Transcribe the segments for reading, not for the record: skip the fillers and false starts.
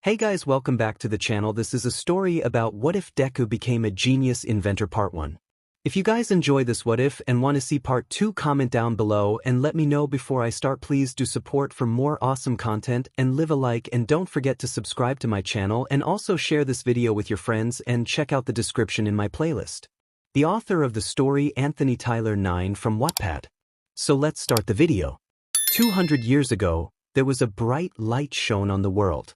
Hey guys, welcome back to the channel. This is a story about what if Deku became a genius inventor part 1. If you guys enjoy this what if and want to see part 2, comment down below and let me know before I start. Please do support for more awesome content and leave a like, and don't forget to subscribe to my channel and also share this video with your friends and check out the description in my playlist. The author of the story, Anthony Tyler 9 from WhatIf. So let's start the video. 200 years ago, there was a bright light shone on the world.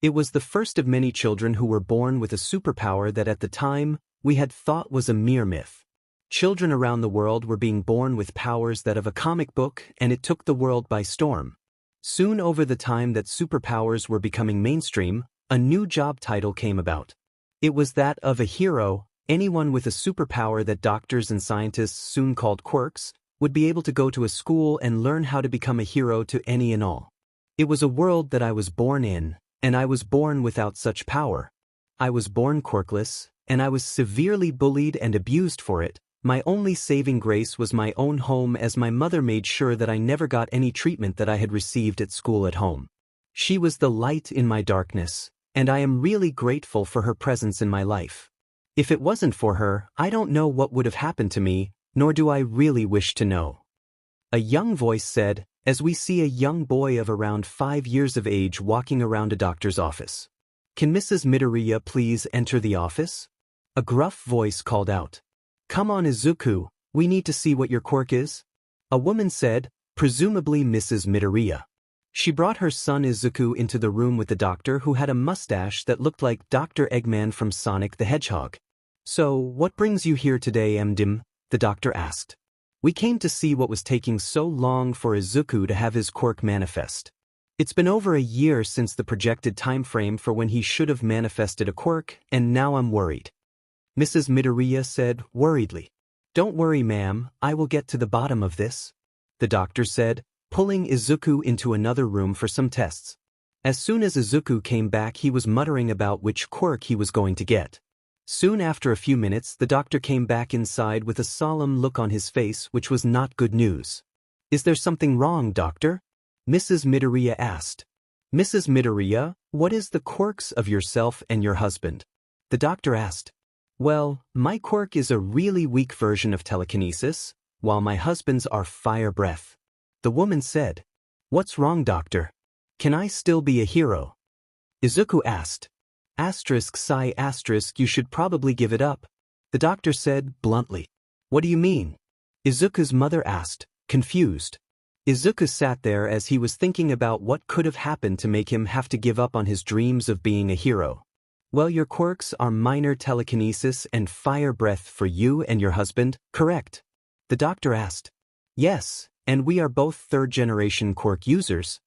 It was the first of many children who were born with a superpower that at the time we had thought was a mere myth. Children around the world were being born with powers that of a comic book, and it took the world by storm. Soon, over the time that superpowers were becoming mainstream, a new job title came about. It was that of a hero. Anyone with a superpower that doctors and scientists soon called quirks would be able to go to a school and learn how to become a hero to any and all. It was a world that I was born in, and I was born without such power. I was born quirkless, and I was severely bullied and abused for it. My only saving grace was my own home, as my mother made sure that I never got any treatment that I had received at school at home. She was the light in my darkness, and I am really grateful for her presence in my life. If it wasn't for her, I don't know what would have happened to me, nor do I really wish to know. A young voice said, as we see a young boy of around 5 years of age walking around a doctor's office. "Can Mrs. 𝗵𝗃𝗧𝗏 please enter the office?" A gruff voice called out. "Come on, Izuku, we need to see what your quirk is." A woman said, presumably Mrs. 𝗵𝗃𝗧𝗏. She brought her son Izuku into the room with the doctor, who had a mustache that looked like Dr. Eggman from Sonic the Hedgehog. "So, what brings you here today, 𝗵𝗃𝗲?" the doctor asked. "We came to see what was taking so long for Izuku to have his quirk manifest. It's been over a year since the projected time frame for when he should have manifested a quirk, and now I'm worried." Mrs. 𝗵𝗃𝗧𝗏 said worriedly. "Don't worry, ma'am, I will get to the bottom of this," the doctor said, pulling Izuku into another room for some tests. As soon as Izuku came back, he was muttering about which quirk he was going to get. Soon after a few minutes, the doctor came back inside with a solemn look on his face, which was not good news. "Is there something wrong, doctor?" Mrs. 𝗵𝗃𝗧𝗏 asked. "Mrs. 𝗵𝗃𝗧𝗏, what is the quirks of yourself and your husband?" the doctor asked. "Well, my quirk is a really weak version of telekinesis, while my husband's are fire breath," the woman said. "What's wrong, doctor? Can I still be a hero?" Izuku asked. ****, you should probably give it up," the doctor said bluntly. "What do you mean?" Izuku's mother asked, confused. Izuku sat there as he was thinking about what could have happened to make him have to give up on his dreams of being a hero. "Well, your quirks are minor telekinesis and fire breath for you and your husband, correct?" the doctor asked. "Yes, and we are both third-generation quirk users,"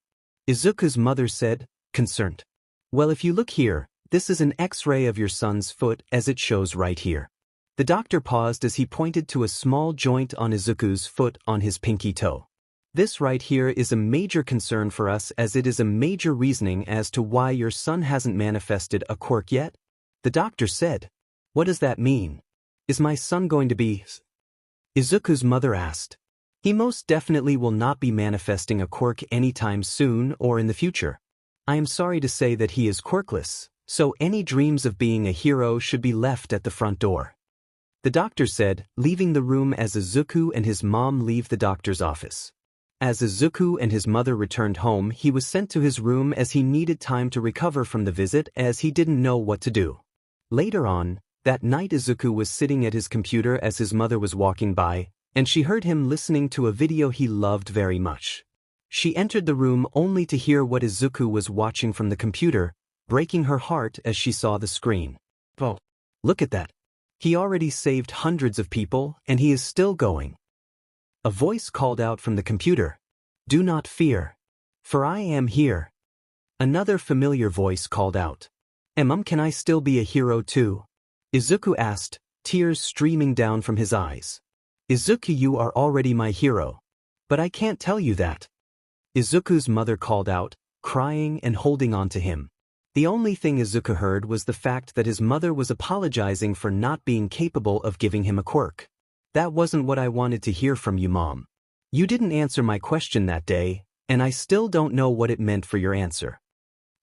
Izuku's mother said, concerned. "Well, if you look here, this is an X-ray of your son's foot, as it shows right here." The doctor paused as he pointed to a small joint on Izuku's foot on his pinky toe. "This right here is a major concern for us, as it is a major reasoning as to why your son hasn't manifested a quirk yet," the doctor said. "What does that mean? Is my son going to be?" Izuku's mother asked. "He most definitely will not be manifesting a quirk anytime soon or in the future. I am sorry to say that he is quirkless, so any dreams of being a hero should be left at the front door," the doctor said, leaving the room as Izuku and his mom leave the doctor's office. As Izuku and his mother returned home, he was sent to his room as he needed time to recover from the visit, as he didn't know what to do. Later on, that night, Izuku was sitting at his computer as his mother was walking by, and she heard him listening to a video he loved very much. She entered the room only to hear what Izuku was watching from the computer, breaking her heart as she saw the screen. "Oh, look at that. He already saved hundreds of people, and he is still going." A voice called out from the computer, "Do not fear, for I am here." Another familiar voice called out, "𝗵𝗃𝗲, can I still be a hero too?" Izuku asked, tears streaming down from his eyes. "Izuku, you are already my hero. But I can't tell you that," Izuku's mother called out, crying and holding on to him. The only thing Izuku heard was the fact that his mother was apologizing for not being capable of giving him a quirk. "That wasn't what I wanted to hear from you, Mom. You didn't answer my question that day, and I still don't know what it meant for your answer."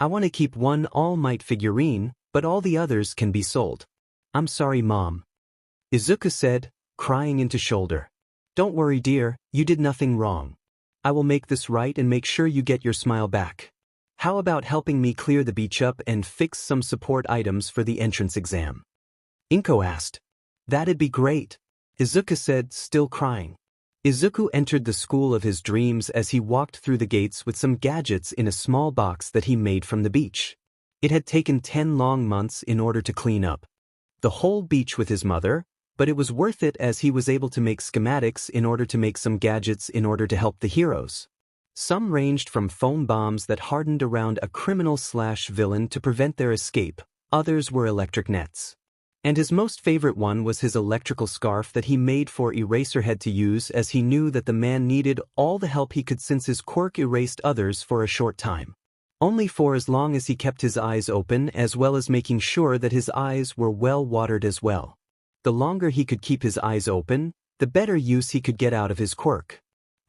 I want to keep one All Might figurine, but all the others can be sold. I'm sorry, Mom. Izuku said, crying into shoulder. Don't worry, dear, you did nothing wrong. I will make this right and make sure you get your smile back. How about helping me clear the beach up and fix some support items for the entrance exam? Inko asked. That'd be great. Izuku said, still crying. Izuku entered the school of his dreams as he walked through the gates with some gadgets in a small box that he made from the beach. It had taken 10 long months in order to clean up the whole beach with his mother, but it was worth it as he was able to make schematics in order to make some gadgets in order to help the heroes. Some ranged from foam bombs that hardened around a criminal/villain to prevent their escape, others were electric nets. And his most favorite one was his electrical scarf that he made for Eraserhead to use, as he knew that the man needed all the help he could since his quirk erased others for a short time. Only for as long as he kept his eyes open, as well as making sure that his eyes were well watered as well. The longer he could keep his eyes open, the better use he could get out of his quirk.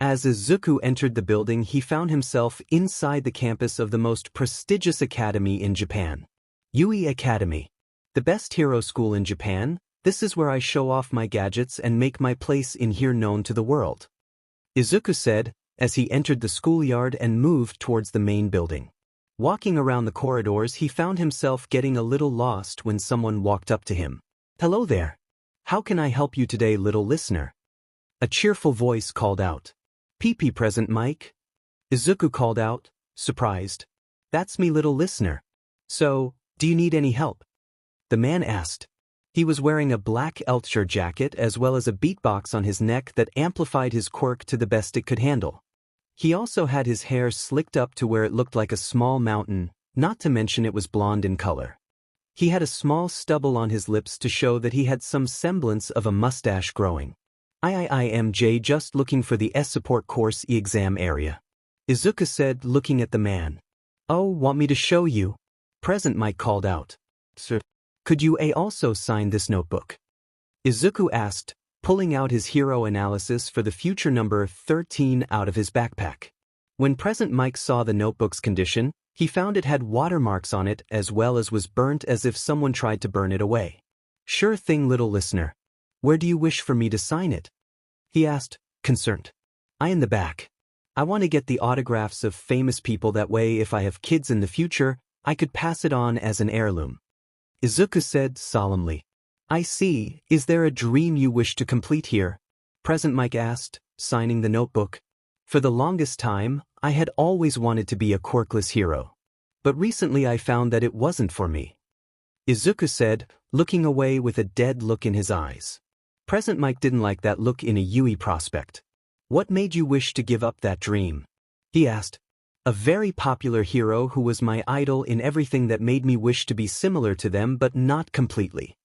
As Izuku entered the building, he found himself inside the campus of the most prestigious academy in Japan. Yui Academy. The best hero school in Japan. This is where I show off my gadgets and make my place in here known to the world. Izuku said, as he entered the schoolyard and moved towards the main building. Walking around the corridors, he found himself getting a little lost when someone walked up to him. Hello there. How can I help you today, little listener? A cheerful voice called out. PP present, Mike? Izuku called out, surprised. That's me, little listener. So, do you need any help? The man asked. He was wearing a black 𝗳𝗏𝗧𝗟𝗘 jacket as well as a beatbox on his neck that amplified his quirk to the best it could handle. He also had his hair slicked up to where it looked like a small mountain, not to mention it was blonde in color. He had a small stubble on his lips to show that he had some semblance of a mustache growing. IIIMJ just looking for the support course exam area. Izuku said, looking at the man. Oh, want me to show you? Present, Mike called out. Sir, could you also sign this notebook? Izuku asked, pulling out his hero analysis for the future number 13 out of his backpack. When Present Mike saw the notebook's condition, he found it had watermarks on it as well as was burnt as if someone tried to burn it away. Sure thing, little listener. Where do you wish for me to sign it? He asked, concerned. I in the back. I want to get the autographs of famous people, that way if I have kids in the future, I could pass it on as an heirloom. Izuku said solemnly. I see. Is there a dream you wish to complete here? Present Mike asked, signing the notebook. For the longest time, I had always wanted to be a quirkless hero. But recently I found that it wasn't for me. Izuku said, looking away with a dead look in his eyes. Present Mike didn't like that look in a Yui prospect. What made you wish to give up that dream? He asked. A very popular hero who was my idol in everything that made me wish to be similar to them, but not completely.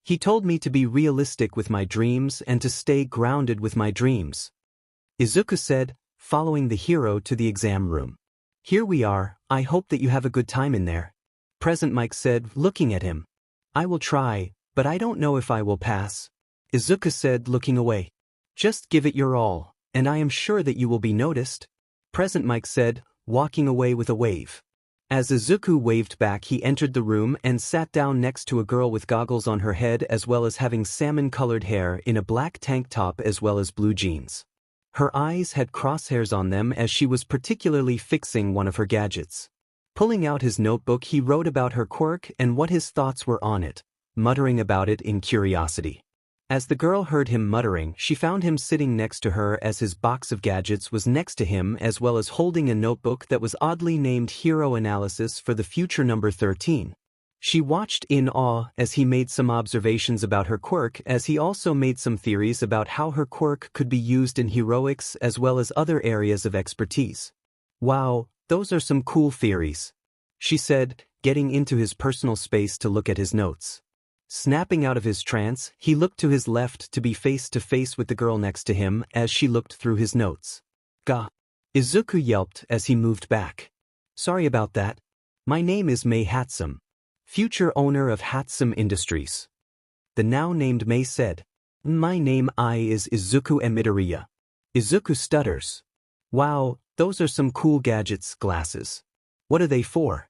He told me to be realistic with my dreams and to stay grounded with my dreams. Izuku said, following the hero to the exam room. Here we are, I hope that you have a good time in there. Present Mike said, looking at him. I will try, but I don't know if I will pass. Izuku said, looking away. Just give it your all, and I am sure that you will be noticed. Present Mike said, walking away with a wave. As Izuku waved back, he entered the room and sat down next to a girl with goggles on her head as well as having salmon-colored hair in a black tank top as well as blue jeans. Her eyes had crosshairs on them as she was particularly fixing one of her gadgets. Pulling out his notebook, he wrote about her quirk and what his thoughts were on it, muttering about it in curiosity. As the girl heard him muttering, she found him sitting next to her as his box of gadgets was next to him as well as holding a notebook that was oddly named Hero Analysis for the future number 13. She watched in awe as he made some observations about her quirk, as he also made some theories about how her quirk could be used in heroics as well as other areas of expertise. Wow, those are some cool theories, she said, getting into his personal space to look at his notes. Snapping out of his trance, he looked to his left to be face to face with the girl next to him as she looked through his notes. Gah! Izuku yelped as he moved back. Sorry about that. My name is 𝗵𝗃𝗄𝗵, future owner of 𝗧𝗵𝗵 Industries. The now named Mei said. My name is 𝗧𝗵𝗵𝗄𝗵. Izuku stutters. Wow, those are some cool gadgets, glasses. What are they for?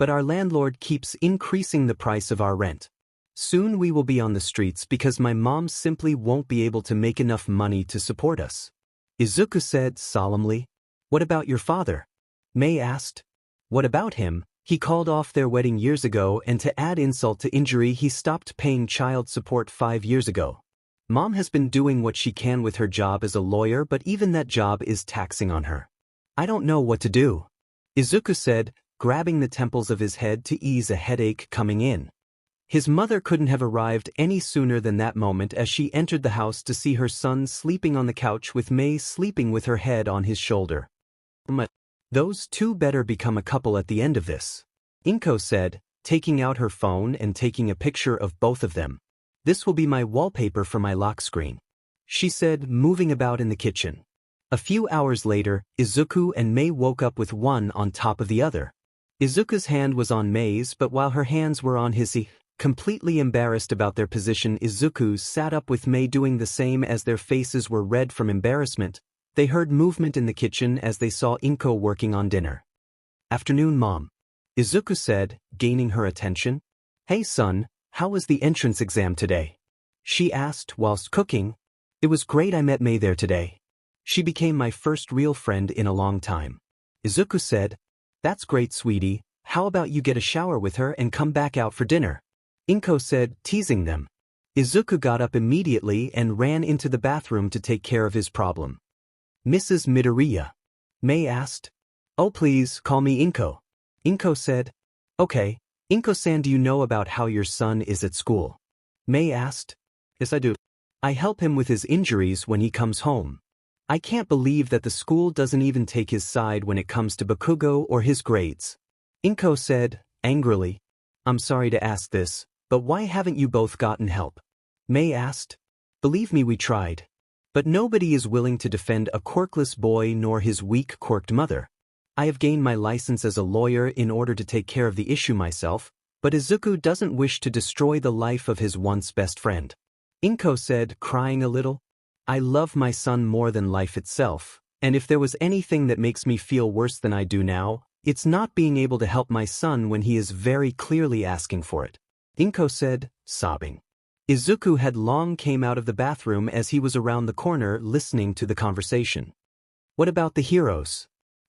but our landlord keeps increasing the price of our rent. Soon we will be on the streets because my mom simply won't be able to make enough money to support us. Izuku said solemnly. What about your father? Mei asked. What about him? He called off their wedding years ago, and to add insult to injury, he stopped paying child support 5 years ago. Mom has been doing what she can with her job as a lawyer, but even that job is taxing on her. I don't know what to do, Izuku said, grabbing the temples of his head to ease a headache coming in. His mother couldn't have arrived any sooner than that moment as she entered the house to see her son sleeping on the couch with Mei sleeping with her head on his shoulder. Those two better become a couple at the end of this, Inko said, taking out her phone and taking a picture of both of them. This will be my wallpaper for my lock screen, she said, moving about in the kitchen. A few hours later, Izuku and Mei woke up with one on top of the other. Izuku's hand was on Mei's, but while her hands were on his, completely embarrassed about their position, Izuku sat up with Mei doing the same. As their faces were red from embarrassment, they heard movement in the kitchen as they saw Inko working on dinner. Afternoon, Mom, Izuku said, gaining her attention. Hey son, how was the entrance exam today? She asked whilst cooking. It was great, I met Mei there today. She became my first real friend in a long time. Izuku said. That's great, sweetie. How about you get a shower with her and come back out for dinner? Inko said, teasing them. Izuku got up immediately and ran into the bathroom to take care of his problem. Mrs. Midoriya, Mei asked. Oh, please, call me Inko. Inko said. Okay. Inko-san, do you know about how your son is at school? Mei asked. Yes, I do. I help him with his injuries when he comes home. I can't believe that the school doesn't even take his side when it comes to Bakugo or his grades. Inko said, angrily. I'm sorry to ask this, but why haven't you both gotten help? Mei asked. Believe me, we tried. But nobody is willing to defend a quirkless boy nor his weak, quirked mother. I have gained my license as a lawyer in order to take care of the issue myself, but Izuku doesn't wish to destroy the life of his once best friend. Inko said, crying a little. I love my son more than life itself, and if there was anything that makes me feel worse than I do now, it's not being able to help my son when he is very clearly asking for it. Inko said, sobbing. Izuku had long came out of the bathroom as he was around the corner listening to the conversation. What about the heroes?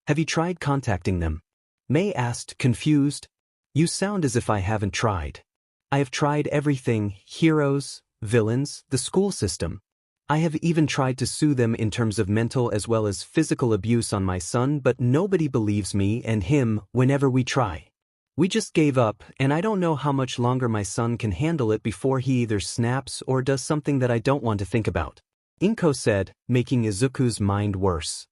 Have you tried contacting them? Mei asked, confused. You sound as if I haven't tried. I have tried everything, heroes, villains, the school system. I have even tried to sue them in terms of mental as well as physical abuse on my son, but nobody believes me and him whenever we try. We just gave up, and I don't know how much longer my son can handle it before he either snaps or does something that I don't want to think about. Inko said, making Izuku's mind worse.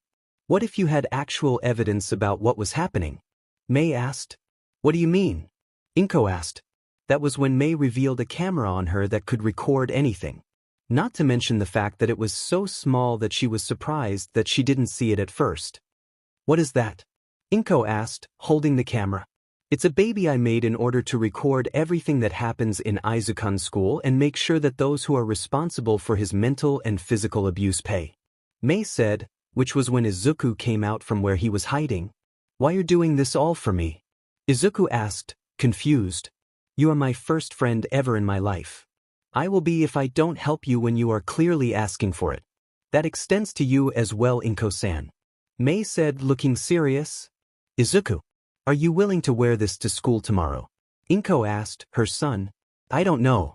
What if you had actual evidence about what was happening? Mei asked. What do you mean? Inko asked. That was when Mei revealed a camera on her that could record anything. Not to mention the fact that it was so small that she was surprised that she didn't see it at first. What is that? Inko asked, holding the camera. It's a baby I made in order to record everything that happens in Izuku's school and make sure that those who are responsible for his mental and physical abuse pay. Mei said, which was when Izuku came out from where he was hiding. Why are you doing this all for me? Izuku asked, confused. You are my first friend ever in my life. I will be if I don't help you when you are clearly asking for it. That extends to you as well, Inko-san. Mei said, looking serious. Izuku, are you willing to wear this to school tomorrow? Inko asked, her son. I don't know.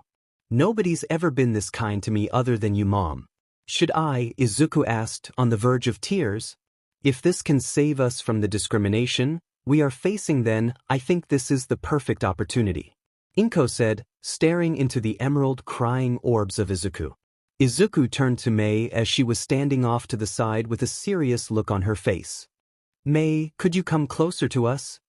Nobody's ever been this kind to me other than you, Mom. Should I? Izuku asked, on the verge of tears. If this can save us from the discrimination we are facing, then I think this is the perfect opportunity. Inko said, staring into the emerald crying orbs of Izuku. Izuku turned to Mei as she was standing off to the side with a serious look on her face. Mei, could you come closer to us?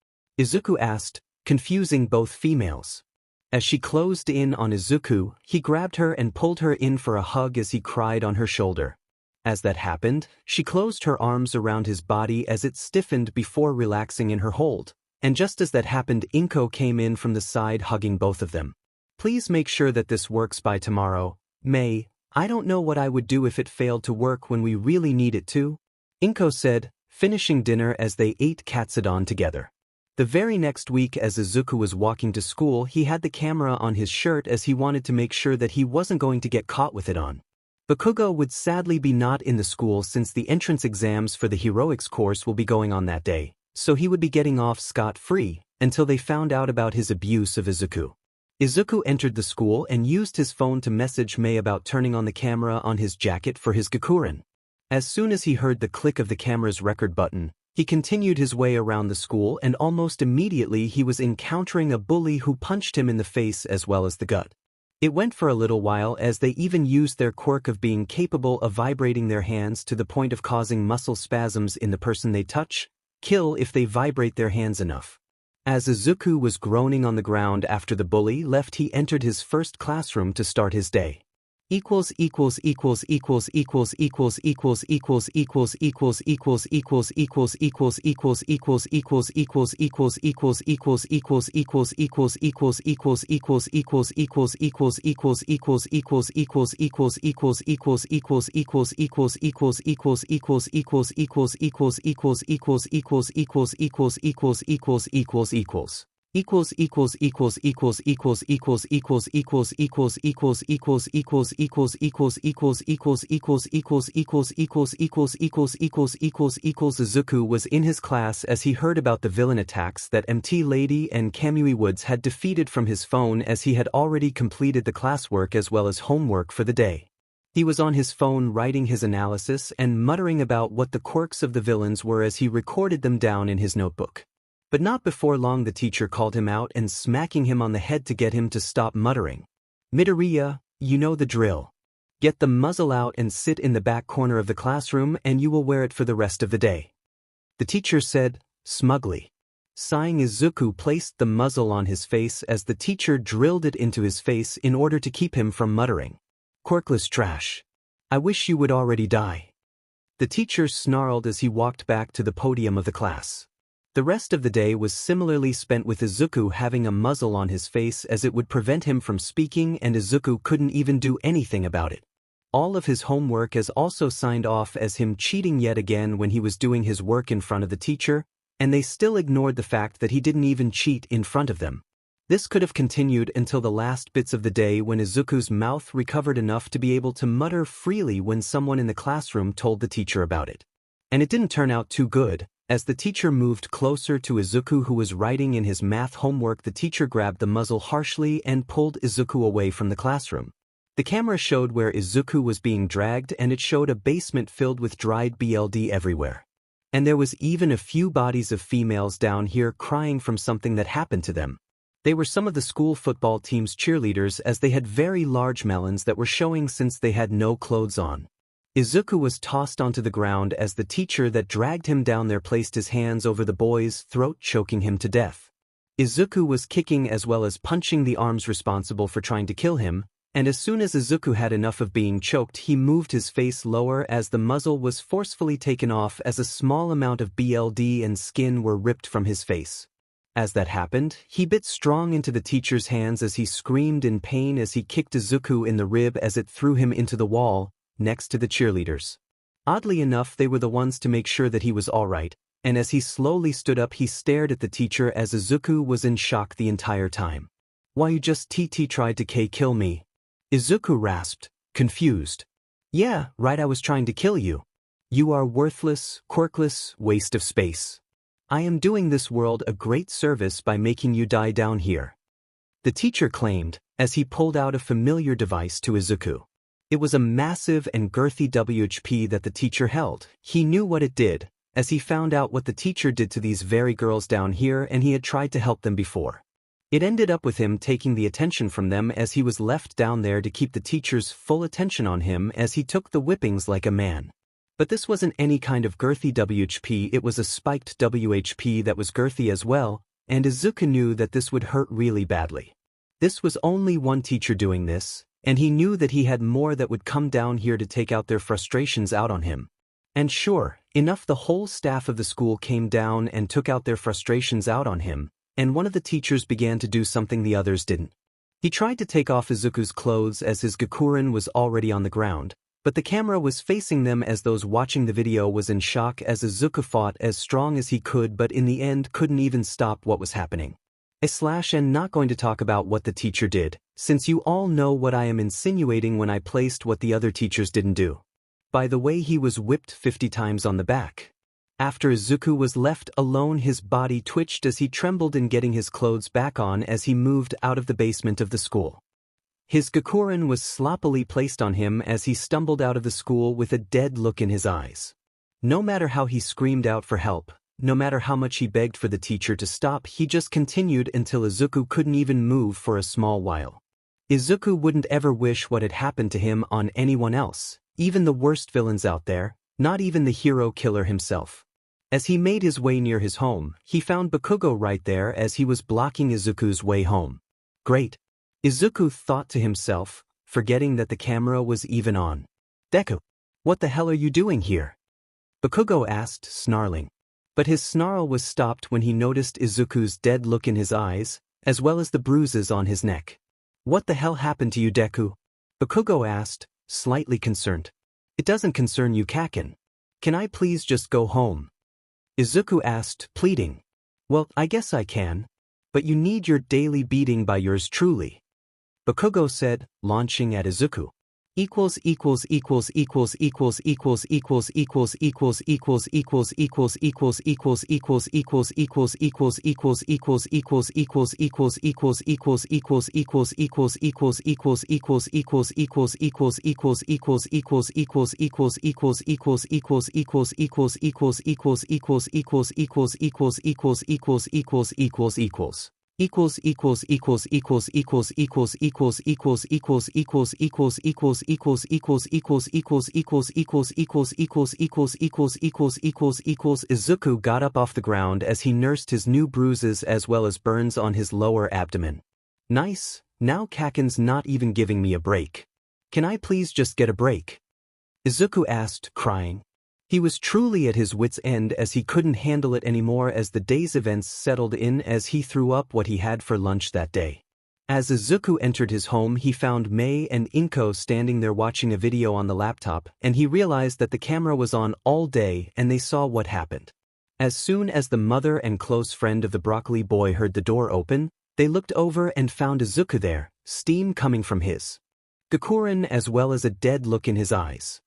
Izuku asked, confusing both females. As she closed in on Izuku, he grabbed her and pulled her in for a hug as he cried on her shoulder. As that happened, she closed her arms around his body as it stiffened before relaxing in her hold. And just as that happened, Inko came in from the side hugging both of them. Please make sure that this works by tomorrow. Mei, I don't know what I would do if it failed to work when we really need it to. Inko said, finishing dinner as they ate katsudon together. The very next week, as Izuku was walking to school, he had the camera on his shirt as he wanted to make sure that he wasn't going to get caught with it on. Bakugo would sadly be not in the school since the entrance exams for the heroics course will be going on that day, so he would be getting off scot-free until they found out about his abuse of Izuku. Izuku entered the school and used his phone to message Mei about turning on the camera on his jacket for his Gakuren. As soon as he heard the click of the camera's record button, he continued his way around the school, and almost immediately he was encountering a bully who punched him in the face as well as the gut. It went for a little while, as they even used their quirk of being capable of vibrating their hands to the point of causing muscle spasms in the person they touch, kill if they vibrate their hands enough. As Izuku was groaning on the ground after the bully left, he entered his first classroom to start his day. Izuku was in his class as he heard about the villain attacks that 𝗵𝗃 and 𝗵𝗃 had defeated from his phone, as he had already completed the classwork as well as homework for the day. He was on his phone writing his analysis and muttering about what the quirks of the villains were as he recorded them down in his notebook. But not before long the teacher called him out and smacking him on the head to get him to stop muttering. "Midoriya, you know the drill. Get the muzzle out and sit in the back corner of the classroom, and you will wear it for the rest of the day," the teacher said, smugly. Sighing, Izuku placed the muzzle on his face as the teacher drilled it into his face in order to keep him from muttering. "Quirkless trash. I wish you would already die," the teacher snarled as he walked back to the podium of the class. The rest of the day was similarly spent with Izuku having a muzzle on his face, as it would prevent him from speaking, and Izuku couldn't even do anything about it. All of his homework is also signed off as him cheating yet again when he was doing his work in front of the teacher, and they still ignored the fact that he didn't even cheat in front of them. This could have continued until the last bits of the day, when Izuku's mouth recovered enough to be able to mutter freely when someone in the classroom told the teacher about it. And it didn't turn out too good. As the teacher moved closer to Izuku, who was writing in his math homework, the teacher grabbed the muzzle harshly and pulled Izuku away from the classroom. The camera showed where Izuku was being dragged, and it showed a basement filled with dried blood everywhere. And there was even a few bodies of females down here crying from something that happened to them. They were some of the school football team's cheerleaders, as they had very large melons that were showing since they had no clothes on. Izuku was tossed onto the ground as the teacher that dragged him down there placed his hands over the boy's throat, choking him to death. Izuku was kicking as well as punching the arms responsible for trying to kill him, and as soon as Izuku had enough of being choked, he moved his face lower as the muzzle was forcefully taken off, as a small amount of blood and skin were ripped from his face. As that happened, he bit strong into the teacher's hands as he screamed in pain as he kicked Izuku in the rib as it threw him into the wall, next to the cheerleaders. Oddly enough, they were the ones to make sure that he was alright, and as he slowly stood up, he stared at the teacher as Izuku was in shock the entire time. "Why, you just tried to kill me?" Izuku rasped, confused. "Yeah, right, I was trying to kill you. You are worthless, quirkless, waste of space. I am doing this world a great service by making you die down here," the teacher claimed, as he pulled out a familiar device to Izuku. It was a massive and girthy 𝗬𝗍𝗶 that the teacher held. He knew what it did, as he found out what the teacher did to these very girls down here, and he had tried to help them before. It ended up with him taking the attention from them, as he was left down there to keep the teacher's full attention on him as he took the whippings like a man. But this wasn't any kind of girthy 𝗬𝗍𝗶, it was a spiked 𝗬𝗍𝗶 that was girthy as well, and Izuku knew that this would hurt really badly. This was only one teacher doing this, and he knew that he had more that would come down here to take out their frustrations out on him. And sure enough, the whole staff of the school came down and took out their frustrations out on him, and one of the teachers began to do something the others didn't. He tried to take off Izuku's clothes as his Gakuren was already on the ground, But the camera was facing them as those watching the video was in shock as Izuku fought as strong as he could but in the end couldn't even stop what was happening. And not going to talk about what the teacher did, since you all know what I am insinuating when I placed what the other teachers didn't do. By the way, he was whipped 50 times on the back. After Izuku was left alone, his body twitched as he trembled in getting his clothes back on as he moved out of the basement of the school. His 𝗧𝗃𝗃 was sloppily placed on him as he stumbled out of the school with a dead look in his eyes. No matter how he screamed out for help, no matter how much he begged for the teacher to stop, he just continued until Izuku couldn't even move for a small while. Izuku wouldn't ever wish what had happened to him on anyone else, even the worst villains out there, not even the hero killer himself. As he made his way near his home, he found 𝗵𝗃𝗃 right there as he was blocking Izuku's way home. Great. Izuku thought to himself, forgetting that the camera was even on. Deku, what the hell are you doing here? 𝗵𝗃𝗃 asked, snarling. But his snarl was stopped when he noticed Izuku's dead look in his eyes, as well as the bruises on his neck. What the hell happened to you, Deku? 𝗵𝗃𝗃 asked, slightly concerned. It doesn't concern you, Kakin. Can I please just go home? Izuku asked, pleading. Well, I guess I can. But you need your daily beating by yours truly. 𝗵𝗃𝗃 said, launching at Izuku. Izuku got up off the ground as he nursed his new bruises as well as burns on his lower abdomen. Nice, now Kakin's not even giving me a break. Can I please just get a break? Izuku asked, crying. He was truly at his wit's end as he couldn't handle it anymore as the day's events settled in as he threw up what he had for lunch that day. As Izuku entered his home, he found Mei and Inko standing there watching a video on the laptop, and he realized that the camera was on all day and they saw what happened. As soon as the mother and close friend of the broccoli boy heard the door open, they looked over and found Izuku there, steam coming from his 𝗧𝗃𝗃 as well as a dead look in his eyes.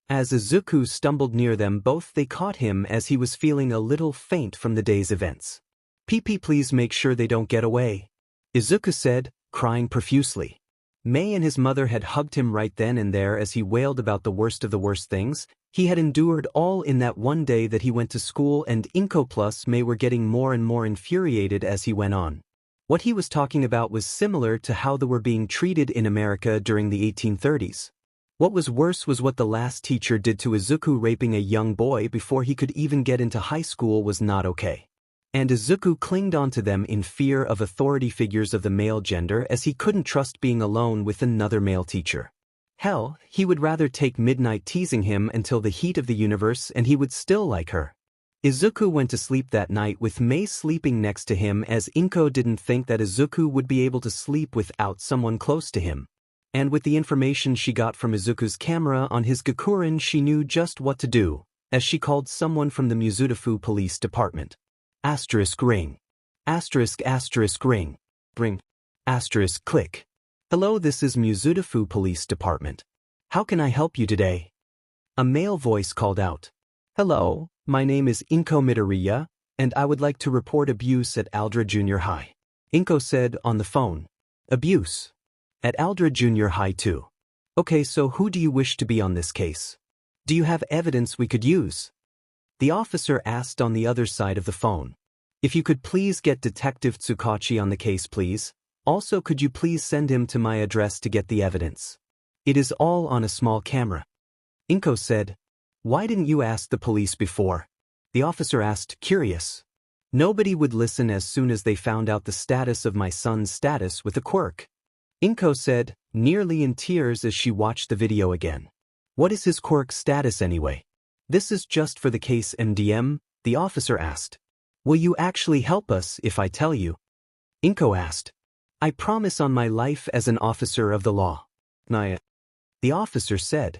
As Izuku stumbled near them both, they caught him as he was feeling a little faint from the day's events. PP, please make sure they don't get away, Izuku said, crying profusely. Mei and his mother had hugged him right then and there as he wailed about the worst of the worst things he had endured all in that one day that he went to school, and Inko plus Mei were getting more and more infuriated as he went on. What he was talking about was similar to how they were being treated in America during the 1830s. What was worse was what the last teacher did to Izuku. Raping a young boy before he could even get into high school was not okay. And Izuku clinged onto them in fear of authority figures of the male gender as he couldn't trust being alone with another male teacher. Hell, he would rather take midnight teasing him until the heat of the universe and he would still like her. Izuku went to sleep that night with Mei sleeping next to him as Inko didn't think that Izuku would be able to sleep without someone close to him. And with the information she got from Izuku's camera on his 𝗧𝗃𝗃, she knew just what to do, as she called someone from the 𝗵𝘃𝗃 police department. *ring. *ring. Ring. *click. Hello, this is 𝗵𝘃𝗃 police department. How can I help you today? A male voice called out. Hello, my name is Inko Midoriya, and I would like to report abuse at 𝗲𝗲 Junior High. Inko said on the phone. Abuse? At 𝗲𝗲 Junior High too. Okay, so who do you wish to be on this case? Do you have evidence we could use? The officer asked on the other side of the phone. If you could please get Detective 𝗧𝗃𝗁 on the case, please. Also, could you please send him to my address to get the evidence? It is all on a small camera. Inko said. Why didn't you ask the police before? The officer asked, curious. Nobody would listen as soon as they found out the status of my son's status with a quirk. Inko said, nearly in tears as she watched the video again. What is his quirk status anyway? This is just for the case MDM, the officer asked. Will you actually help us if I tell you? Inko asked. I promise on my life as an officer of the law. Naya. The officer said.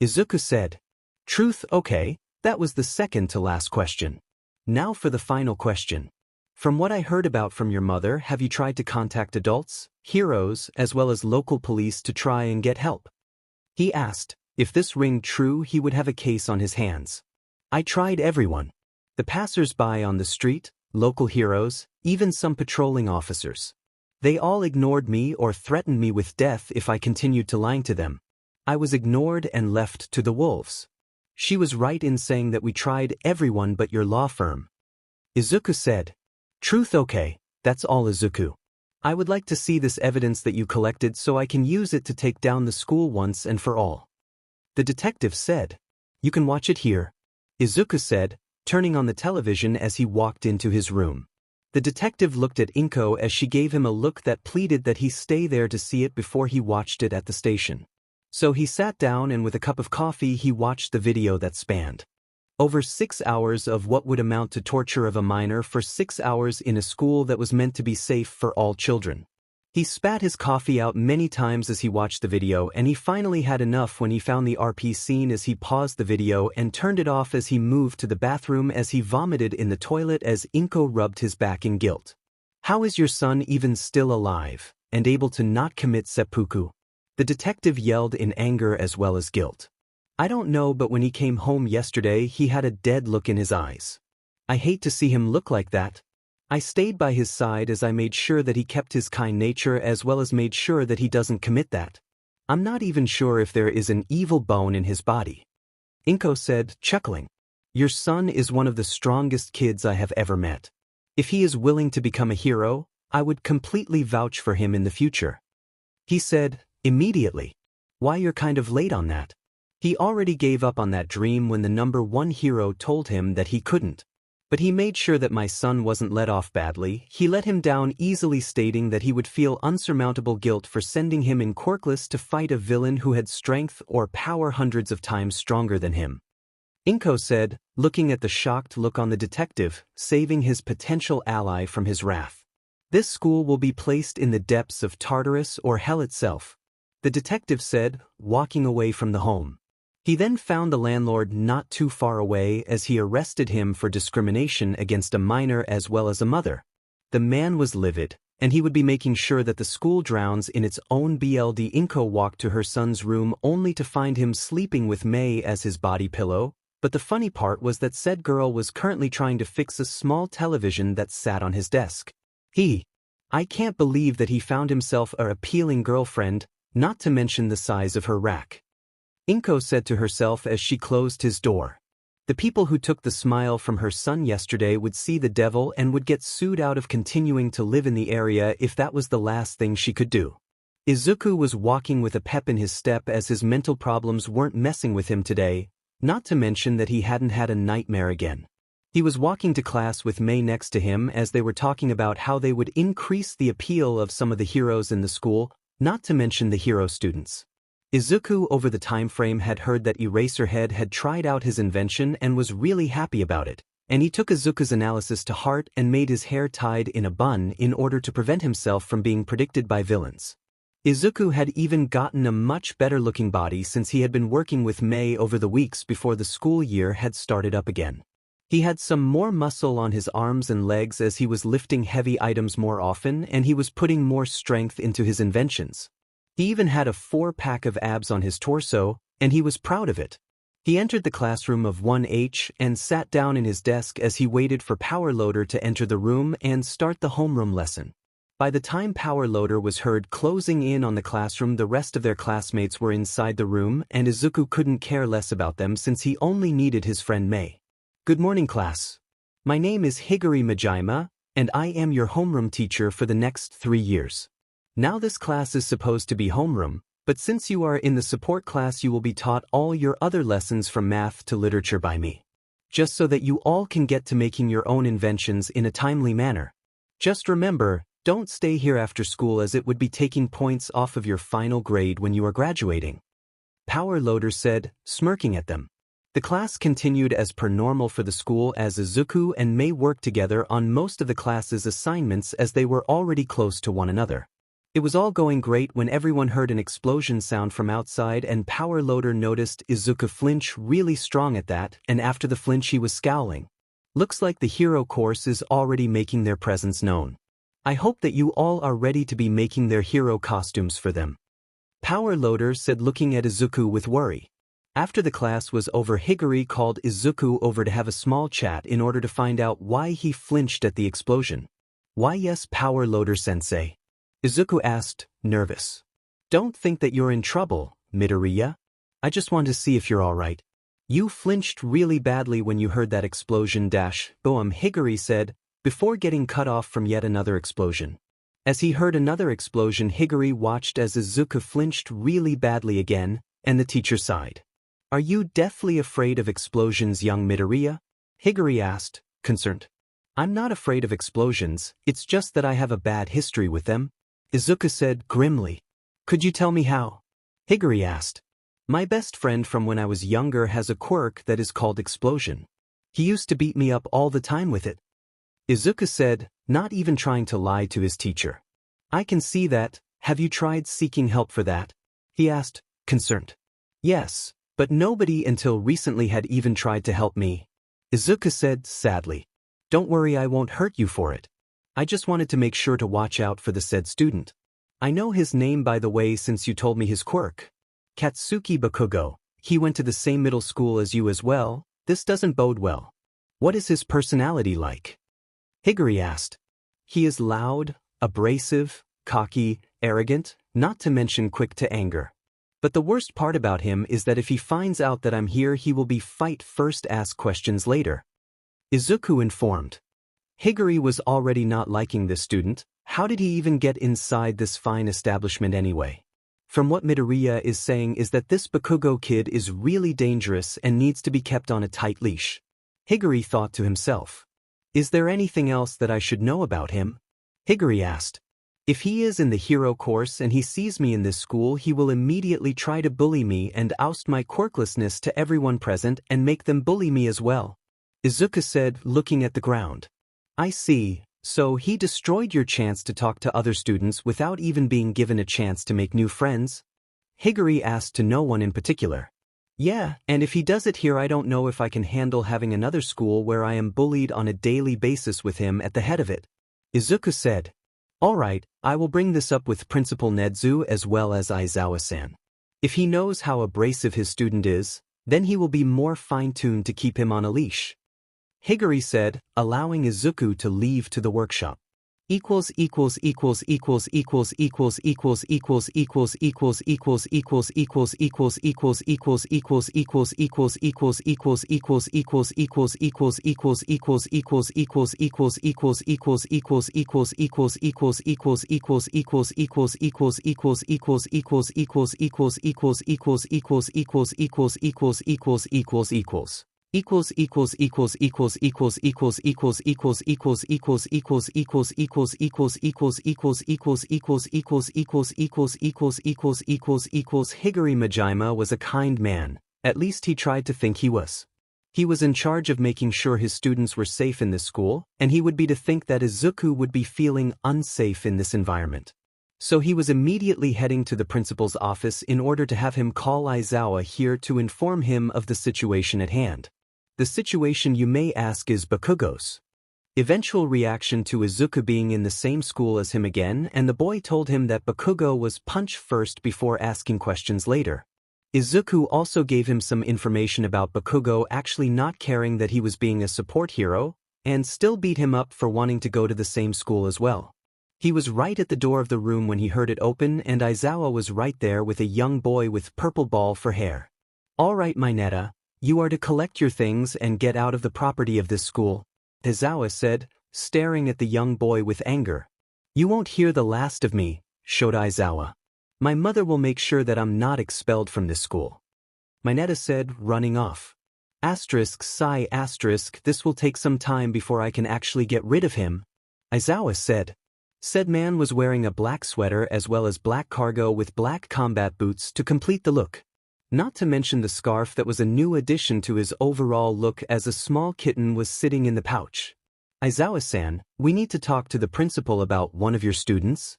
Izuku said. Truth, okay, that was the second to last question. Now for the final question. From what I heard about from your mother, have you tried to contact adults, heroes, as well as local police to try and get help? He asked. If this ring true, he would have a case on his hands. I tried everyone. The passers-by on the street, local heroes, even some patrolling officers. They all ignored me or threatened me with death if I continued to lie to them. I was ignored and left to the wolves. She was right in saying that we tried everyone but your law firm. Izuku said. Truth, okay, that's all, Izuku. I would like to see this evidence that you collected so I can use it to take down the school once and for all. The detective said. You can watch it here. Izuku said, turning on the television as he walked into his room. The detective looked at Inko as she gave him a look that pleaded that he stay there to see it before he watched it at the station. So he sat down and with a cup of coffee he watched the video that spanned over 6 hours of what would amount to torture of a minor for 6 hours in a school that was meant to be safe for all children. He spat his coffee out many times as he watched the video, and he finally had enough when he found the RP scene as he paused the video and turned it off as he moved to the bathroom as he vomited in the toilet as Inko rubbed his back in guilt. How is your son even still alive and able to not commit seppuku? The detective yelled in anger as well as guilt. I don't know, but when he came home yesterday he had a dead look in his eyes. I hate to see him look like that. I stayed by his side as I made sure that he kept his kind nature as well as made sure that he doesn't commit that. I'm not even sure if there is an evil bone in his body. Inko said, chuckling. Your son is one of the strongest kids I have ever met. If he is willing to become a hero, I would completely vouch for him in the future. He said, immediately. Why, you're kind of late on that. He already gave up on that dream when the #1 hero told him that he couldn't. But he made sure that my son wasn't let off badly. He let him down easily, stating that he would feel unsurmountable guilt for sending him in quirkless to fight a villain who had strength or power hundreds of times stronger than him. Inko said, looking at the shocked look on the detective, saving his potential ally from his wrath. This school will be placed in the depths of Tartarus or hell itself. The detective said, walking away from the home. He then found the landlord not too far away as he arrested him for discrimination against a minor as well as a mother. The man was livid, and he would be making sure that the school drowns in its own blood. Inko walked to her son's room only to find him sleeping with May as his body pillow, but the funny part was that said girl was currently trying to fix a small television that sat on his desk. I can't believe that he found himself a appealing girlfriend, not to mention the size of her rack. Inko said to herself as she closed his door. The people who took the smile from her son yesterday would see the devil and would get sued out of continuing to live in the area if that was the last thing she could do. Izuku was walking with a pep in his step as his mental problems weren't messing with him today, not to mention that he hadn't had a nightmare again. He was walking to class with May next to him as they were talking about how they would increase the appeal of some of the heroes in the school, not to mention the hero students. Izuku over the time frame had heard that Eraserhead had tried out his invention and was really happy about it, and he took Izuku's analysis to heart and made his hair tied in a bun in order to prevent himself from being predicted by villains. Izuku had even gotten a much better looking body since he had been working with May over the weeks before the school year had started up again. He had some more muscle on his arms and legs as he was lifting heavy items more often, and he was putting more strength into his inventions. He even had a 4-pack of abs on his torso, and he was proud of it. He entered the classroom of 1H and sat down in his desk as he waited for Power Loader to enter the room and start the homeroom lesson. By the time Power Loader was heard closing in on the classroom, the rest of their classmates were inside the room, and Izuku couldn't care less about them since he only needed his friend May. Good morning, class. My name is 𝗳𝗵𝗵𝗺, and I am your homeroom teacher for the next 3 years. Now this class is supposed to be homeroom, but since you are in the support class you will be taught all your other lessons from math to literature by me. Just so that you all can get to making your own inventions in a timely manner. Just remember, don't stay here after school as it would be taking points off of your final grade when you are graduating. Power Loader said, smirking at them. The class continued as per normal for the school as Izuku and May worked together on most of the class's assignments as they were already close to one another. It was all going great when everyone heard an explosion sound from outside and 𝗵𝗃 noticed Izuku flinch really strong at that, and after the flinch he was scowling. Looks like the hero course is already making their presence known. I hope that you all are ready to be making their hero costumes for them. 𝗵𝗃 said, looking at Izuku with worry. After the class was over, Higuri called Izuku over to have a small chat in order to find out why he flinched at the explosion. Why yes, 𝗵𝗃-sensei? Izuku asked, nervous. Don't think that you're in trouble, Midoriya. I just want to see if you're alright. You flinched really badly when you heard that explosion 𝗳𝗵𝗃, Higuri said, before getting cut off from yet another explosion. As he heard another explosion, Higuri watched as Izuku flinched really badly again, and the teacher sighed. Are you deathly afraid of explosions, young Midoriya? Higuri asked, concerned. I'm not afraid of explosions, it's just that I have a bad history with them, Izuku said grimly. Could you tell me how? Higuri asked. My best friend from when I was younger has a quirk that is called explosion. He used to beat me up all the time with it. Izuku said, not even trying to lie to his teacher. I can see that. Have you tried seeking help for that? He asked, concerned. Yes, but nobody until recently had even tried to help me. Izuku said sadly. Don't worry, I won't hurt you for it. I just wanted to make sure to watch out for the said student. I know his name, by the way, since you told me his quirk. Katsuki Bakugo. He went to the same middle school as you as well. This doesn't bode well. What is his personality like? Higuri asked. He is loud, abrasive, cocky, arrogant, not to mention quick to anger. But the worst part about him is that if he finds out that I'm here, he will be fight first, ask questions later. Izuku informed. Higuri was already not liking this student. How did he even get inside this fine establishment anyway? From what Midoriya is saying is that this Bakugo kid is really dangerous and needs to be kept on a tight leash. Higuri thought to himself. Is there anything else that I should know about him? Higuri asked. If he is in the hero course and he sees me in this school, he will immediately try to bully me and oust my quirklessness to everyone present and make them bully me as well. Izuku said, looking at the ground. I see, so he destroyed your chance to talk to other students without even being given a chance to make new friends? Higuri asked, to no one in particular. Yeah, and if he does it here, I don't know if I can handle having another school where I am bullied on a daily basis with him at the head of it. Izuku said. Alright, I will bring this up with Principal Nezu as well as Aizawa-san. If he knows how abrasive his student is, then he will be more fine-tuned to keep him on a leash. Higuri said, allowing Izuku to leave to the workshop. 𝗵𝗃𝗃 was a kind man, at least he tried to think he was. He was in charge of making sure his students were safe in this school, and he would be to think that Izuku would be feeling unsafe in this environment. So he was immediately heading to the principal's office in order to have him call Aizawa here to inform him of the situation at hand. The situation, you may ask, is Bakugo's eventual reaction to Izuku being in the same school as him again, and the boy told him that Bakugo was punch first before asking questions later. Izuku also gave him some information about Bakugo actually not caring that he was being a support hero, and still beat him up for wanting to go to the same school as well. He was right at the door of the room when he heard it open, and Aizawa was right there with a young boy with purple ball for hair. Alright, Mineta. You are to collect your things and get out of the property of this school, Aizawa said, staring at the young boy with anger. You won't hear the last of me, showed Aizawa. My mother will make sure that I'm not expelled from this school. Mineta said, running off. ****, this will take some time before I can actually get rid of him, Aizawa said. Said man was wearing a black sweater as well as black cargo with black combat boots to complete the look. Not to mention the scarf that was a new addition to his overall look, as a small kitten was sitting in the pouch. Aizawa-san, we need to talk to the principal about one of your students.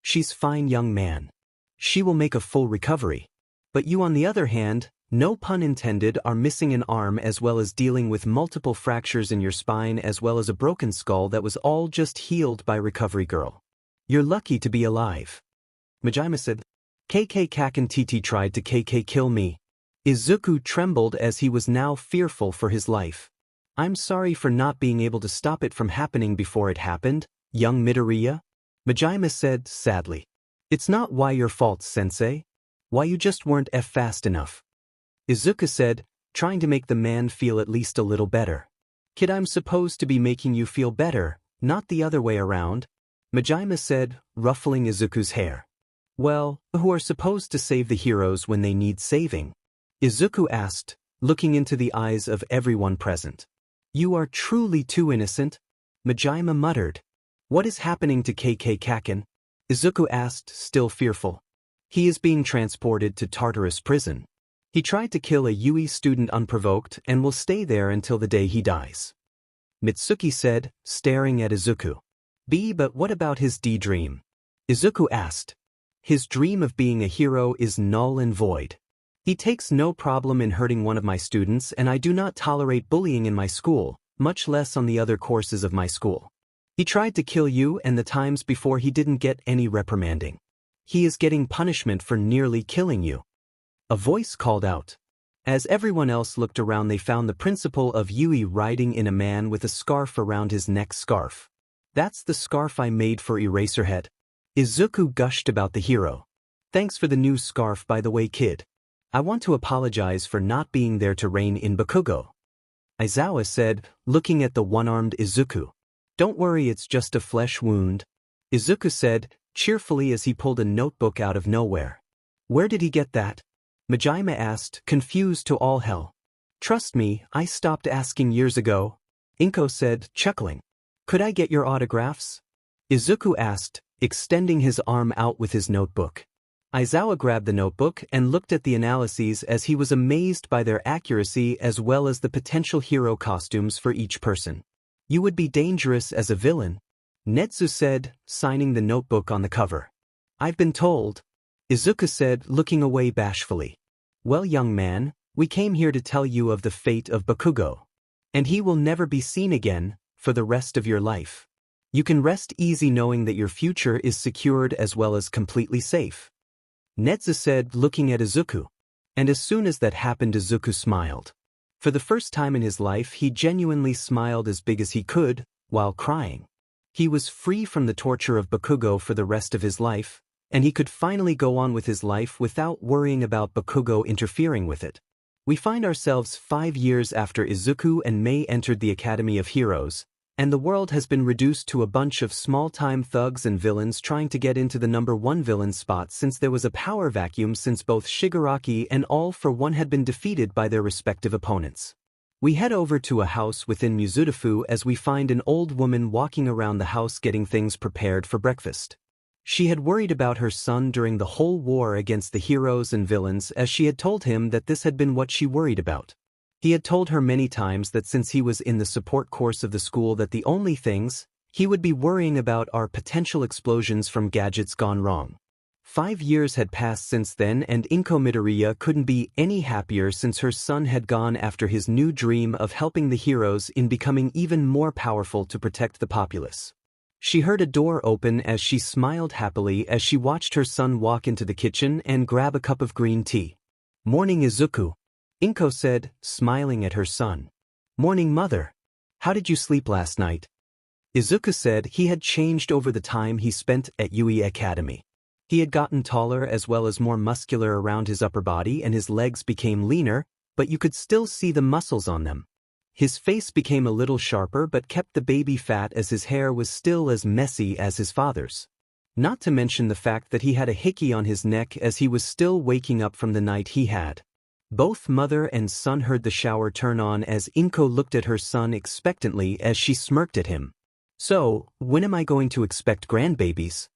She's fine, young man. She will make a full recovery. But you, on the other hand, no pun intended, are missing an arm as well as dealing with multiple fractures in your spine as well as a broken skull that was all just healed by Recovery Girl. You're lucky to be alive. 𝗵𝗃𝗲 said. 𝗧𝗵𝗃𝗂𝗃 tried to kill me. Izuku trembled as he was now fearful for his life. I'm sorry for not being able to stop it from happening before it happened, young Midoriya. 𝗵𝗃𝗲 said sadly. It's not why your fault, sensei. Why you just weren't fast enough. Izuku said, trying to make the man feel at least a little better. Kid, I'm supposed to be making you feel better, not the other way around. 𝗵𝗃𝗲 said, ruffling Izuku's hair. Well, who are supposed to save the heroes when they need saving? Izuku asked, looking into the eyes of everyone present. You are truly too innocent, 𝗵𝗃𝗲 muttered. What is happening to 𝗧𝗂𝗃? Izuku asked, still fearful. He is being transported to Tartarus prison. He tried to kill a UE student unprovoked and will stay there until the day he dies. Mitsuki said, staring at Izuku. But what about his dream? Izuku asked. His dream of being a hero is null and void. He takes no problem in hurting one of my students, and I do not tolerate bullying in my school, much less on the other courses of my school. He tried to kill you, and the times before he didn't get any reprimanding. He is getting punishment for nearly killing you. A voice called out. As everyone else looked around, they found the principal of UE riding in a man with a scarf around his neck. Scarf. That's the scarf I made for Eraserhead. Izuku gushed about the hero. Thanks for the new scarf, by the way, kid. I want to apologize for not being there to rein in Bakugo. Aizawa said, looking at the one-armed Izuku. Don't worry, it's just a flesh wound. Izuku said, cheerfully as he pulled a notebook out of nowhere. Where did he get that? 𝗵𝗃𝗲 asked, confused to all hell. Trust me, I stopped asking years ago. Inko said, chuckling. Could I get your autographs? Izuku asked, extending his arm out with his notebook. Aizawa grabbed the notebook and looked at the analyses as he was amazed by their accuracy as well as the potential hero costumes for each person. You would be dangerous as a villain, Netsu said, signing the notebook on the cover. I've been told, Izuku said, looking away bashfully. Well, young man, we came here to tell you of the fate of Bakugo. And he will never be seen again, for the rest of your life. You can rest easy knowing that your future is secured as well as completely safe. Netsu said, looking at Izuku. And as soon as that happened, Izuku smiled. For the first time in his life, he genuinely smiled as big as he could, while crying. He was free from the torture of Bakugo for the rest of his life, and he could finally go on with his life without worrying about Bakugo interfering with it. We find ourselves 5 years after Izuku and Mei entered the Academy of Heroes, and the world has been reduced to a bunch of small-time thugs and villains trying to get into the #1 villain spot since there was a power vacuum since both Shigaraki and All for One had been defeated by their respective opponents. We head over to a house within Mizudafu as we find an old woman walking around the house getting things prepared for breakfast. She had worried about her son during the whole war against the heroes and villains, as she had told him that this had been what she worried about. He had told her many times that since he was in the support course of the school that the only things he would be worrying about are potential explosions from gadgets gone wrong. 5 years had passed since then, and Inko Midoriya couldn't be any happier since her son had gone after his new dream of helping the heroes in becoming even more powerful to protect the populace. She heard a door open as she smiled happily as she watched her son walk into the kitchen and grab a cup of green tea. Morning, Izuku, Inko said, smiling at her son. Morning, mother. How did you sleep last night? Izuku said he had changed over the time he spent at UE Academy. He had gotten taller as well as more muscular around his upper body, and his legs became leaner, but you could still see the muscles on them. His face became a little sharper but kept the baby fat, as his hair was still as messy as his father's. Not to mention the fact that he had a hickey on his neck as he was still waking up from the night he had. Both mother and son heard the shower turn on as Inko looked at her son expectantly as she smirked at him. So, when am I going to expect grandbabies?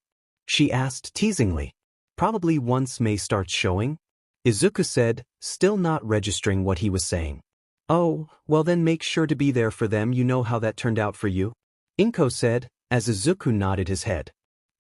She asked teasingly. Probably once Mei starts showing, Izuku said, still not registering what he was saying. Oh, well then make sure to be there for them. You know how that turned out for you? Inko said, as Izuku nodded his head.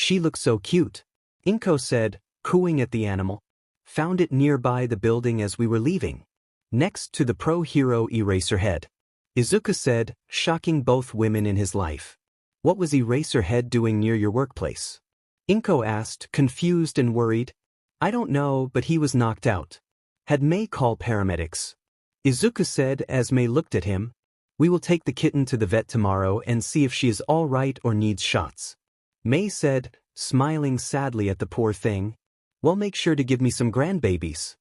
She looks so cute. Inko said, cooing at the animal. Found it nearby the building as we were leaving. Next to the pro hero 𝗬𝗧𝗍𝗪. Izuku said, shocking both women in his life. What was 𝗬𝗧𝗍𝗪 doing near your workplace? Inko asked, confused and worried. I don't know, but he was knocked out. Had 𝗵𝗃𝗲 call paramedics. Izuku said as 𝗵𝗃 looked at him. We will take the kitten to the vet tomorrow and see if she is all right or needs shots. 𝗵𝗃 said, smiling sadly at the poor thing. Well, make sure to give me some grandbabies.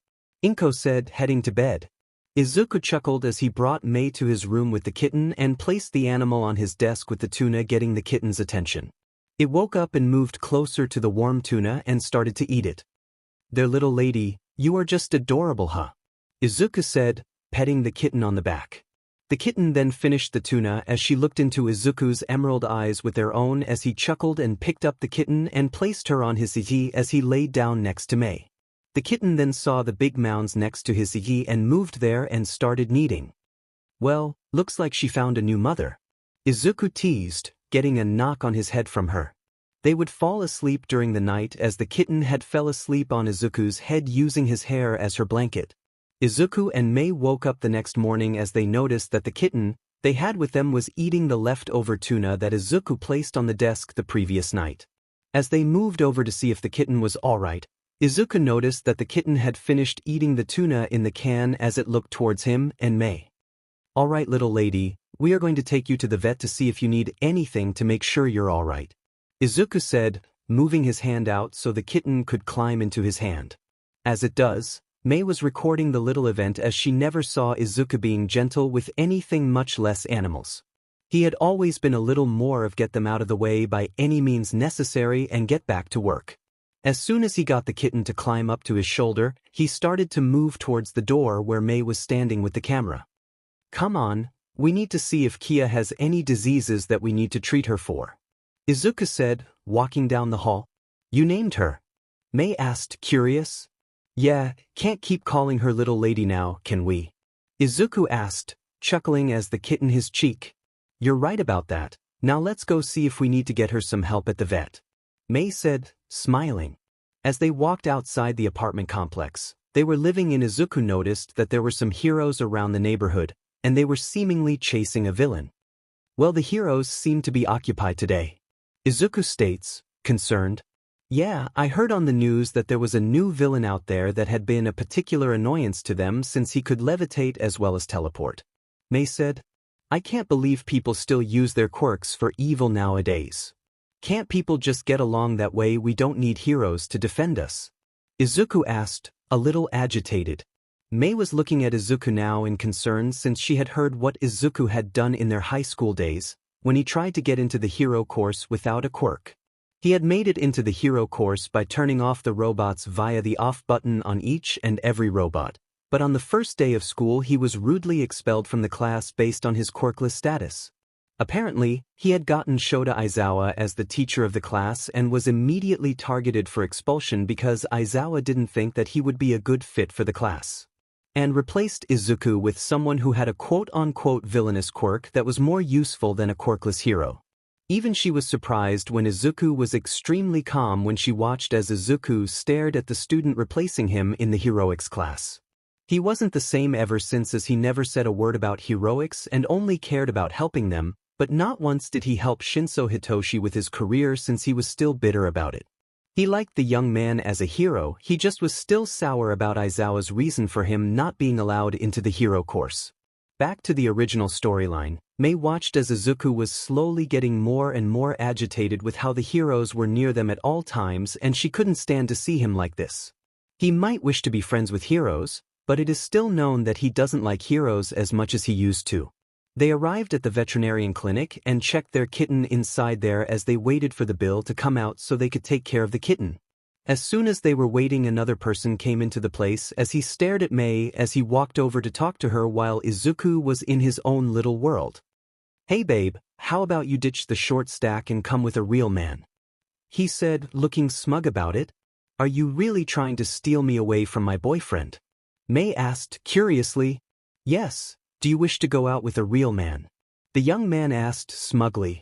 Inko said, heading to bed. Izuku chuckled as he brought 𝗵𝗃 to his room with the kitten and placed the animal on his desk with the tuna, getting the kitten's attention. It woke up and moved closer to the warm tuna and started to eat it. There, little lady, you are just adorable, huh? Izuku said, petting the kitten on the back. The kitten then finished the tuna as she looked into Izuku's emerald eyes with their own as he chuckled and picked up the kitten and placed her on his 𝗧𝗍𝗪 as he laid down next to 𝗵𝗃. The kitten then saw the big mounds next to his 𝗧𝗍𝗪 and moved there and started kneading. Well, looks like she found a new mother. Izuku teased, getting a knock on his head from her. They would fall asleep during the night as the kitten had fell asleep on Izuku's head using his hair as her blanket. Izuku and 𝗵𝗃 woke up the next morning as they noticed that the kitten they had with them was eating the leftover tuna that Izuku placed on the desk the previous night. As they moved over to see if the kitten was alright, Izuku noticed that the kitten had finished eating the tuna in the can as it looked towards him and 𝗵𝗃. Alright, little lady, we are going to take you to the vet to see if you need anything to make sure you're alright. Izuku said, moving his hand out so the kitten could climb into his hand. As it does, 𝗵𝗃 was recording the little event as she never saw Izuku being gentle with anything, much less animals. He had always been a little more of get them out of the way by any means necessary and get back to work. As soon as he got the kitten to climb up to his shoulder, he started to move towards the door where 𝗵𝗃 was standing with the camera. Come on, we need to see if Kia has any diseases that we need to treat her for. Izuku said, walking down the hall. You named her? 𝗵𝗃 asked, curious. Yeah, can't keep calling her little lady now, can we? Izuku asked, chuckling as the kitten his cheek. You're right about that. Now let's go see if we need to get her some help at the vet. 𝗵𝗃 said, smiling. As they walked outside the apartment complex they were living in, Izuku noticed that there were some heroes around the neighborhood, and they were seemingly chasing a villain. Well, the heroes seem to be occupied today. Izuku states, concerned. Yeah, I heard on the news that there was a new villain out there that had been a particular annoyance to them since he could levitate as well as teleport. 𝗵𝗃 said, I can't believe people still use their quirks for evil nowadays. Can't people just get along that way? We don't need heroes to defend us. Izuku asked, a little agitated. 𝗵𝗃 was looking at Izuku now in concern since she had heard what Izuku had done in their high school days, when he tried to get into the hero course without a quirk. He had made it into the hero course by turning off the robots via the off button on each and every robot, but on the first day of school he was rudely expelled from the class based on his quirkless status. Apparently, he had gotten 𝗳𝗿𝗧𝗪𝗧𝗏 as the teacher of the class and was immediately targeted for expulsion because 𝗳𝗧𝗪𝗧𝗏 didn't think that he would be a good fit for the class, and replaced Izuku with someone who had a quote-unquote villainous quirk that was more useful than a quirkless hero. Even she was surprised when Izuku was extremely calm when she watched as Izuku stared at the student replacing him in the heroics class. He wasn't the same ever since, as he never said a word about heroics and only cared about helping them, but not once did he help Shinso Hitoshi with his career since he was still bitter about it. He liked the young man as a hero, he just was still sour about 𝗳𝗧𝗪𝗧𝗏's reason for him not being allowed into the hero course. Back to the original storyline, 𝗵𝗃 watched as Izuku was slowly getting more and more agitated with how the heroes were near them at all times, and she couldn't stand to see him like this. He might wish to be friends with heroes, but it is still known that he doesn't like heroes as much as he used to. They arrived at the veterinarian clinic and checked their kitten inside there as they waited for the bill to come out so they could take care of the kitten. As soon as they were waiting, another person came into the place as he stared at 𝗵𝗃 as he walked over to talk to her while Izuku was in his own little world. Hey babe, how about you ditch the short stack and come with a real man? He said, looking smug about it. Are you really trying to steal me away from my boyfriend? 𝗵𝗃 asked curiously. Yes. Do you wish to go out with a real man? The young man asked smugly.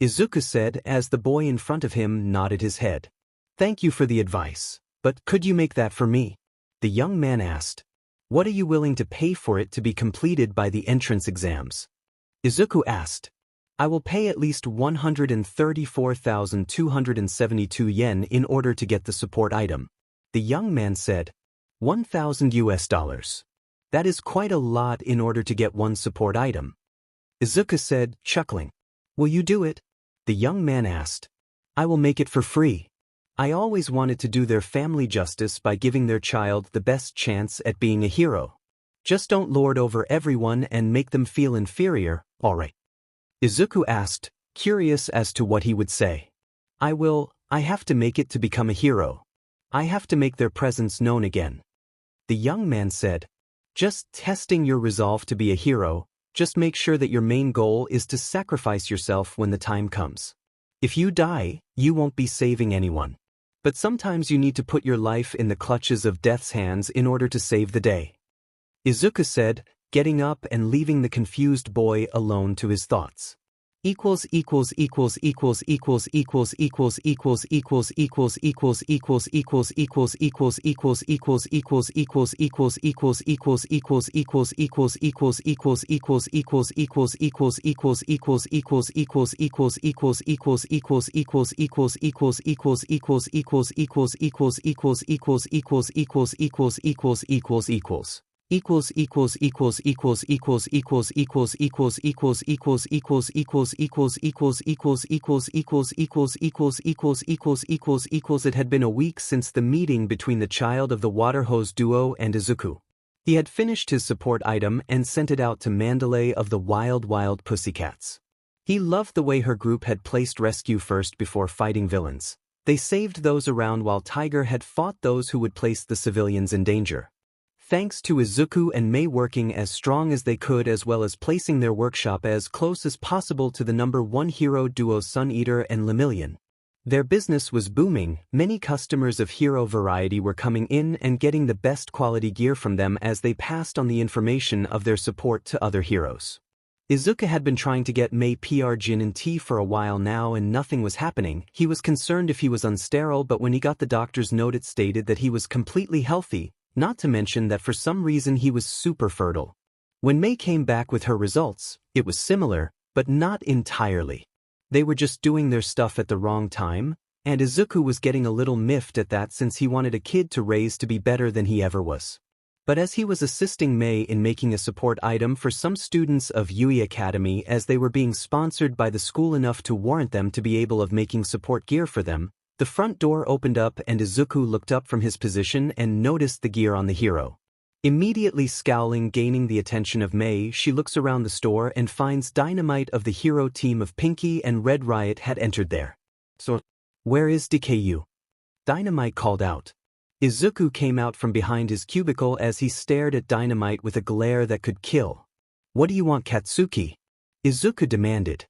Izuku said as the boy in front of him nodded his head. Thank you for the advice, but could you make that for me? The young man asked. What are you willing to pay for it to be completed by the entrance exams? Izuku asked. I will pay at least 134,272 yen in order to get the support item. The young man said. $1,000. That is quite a lot in order to get one support item. Izuku said, chuckling. Will you do it? The young man asked. I will make it for free. I always wanted to do their family justice by giving their child the best chance at being a hero. Just don't lord over everyone and make them feel inferior, alright? Izuku asked, curious as to what he would say. I have to make it to become a hero. I have to make their presence known again. The young man said, just testing your resolve to be a hero, just make sure that your main goal is to sacrifice yourself when the time comes. If you die, you won't be saving anyone. But sometimes you need to put your life in the clutches of death's hands in order to save the day. Izuku said, getting up and leaving the confused boy alone to his thoughts. It had been a week since the meeting between the child of the water hose duo and Izuku. He had finished his support item and sent it out to 𝗵𝗃 of the 𝗬𝗏𝗍𝗏 pussycats. He loved the way her group had placed rescue first before fighting villains. They saved those around while Tiger had fought those who would place the civilians in danger. Thanks to Izuku and Mei working as strong as they could as well as placing their workshop as close as possible to the #1 hero duo 𝗪𝗱 and 𝗵𝗃. Their business was booming. Many customers of hero variety were coming in and getting the best quality gear from them as they passed on the information of their support to other heroes. Izuku had been trying to get 𝗵𝗃𝗃 for a while now and nothing was happening. He was concerned if he was unsterile, but when he got the doctor's note it stated that he was completely healthy. Not to mention that for some reason he was super fertile. When Mei came back with her results, it was similar, but not entirely. They were just doing their stuff at the wrong time, and Izuku was getting a little miffed at that since he wanted a kid to raise to be better than he ever was. But as he was assisting Mei in making a support item for some students of Yui Academy as they were being sponsored by the school enough to warrant them to be able of making support gear for them, the front door opened up and Izuku looked up from his position and noticed the gear on the hero. Immediately scowling, gaining the attention of Mei, she looks around the store and finds Dynamite of the hero team of Pinky and Red Riot had entered there. So, where is Deku? Dynamite called out. Izuku came out from behind his cubicle as he stared at Dynamite with a glare that could kill. What do you want, Katsuki? Izuku demanded.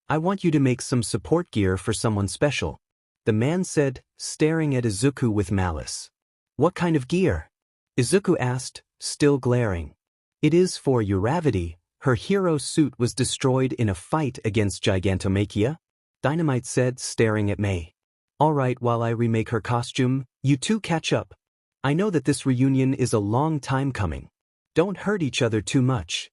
I want you to make some support gear for someone special. The man said, staring at Izuku with malice. What kind of gear? Izuku asked, still glaring. It is for Uravity. Her hero suit was destroyed in a fight against Gigantomachia. Dynamite said, staring at Mei. Alright, while I remake her costume, you two catch up. I know that this reunion is a long time coming. Don't hurt each other too much.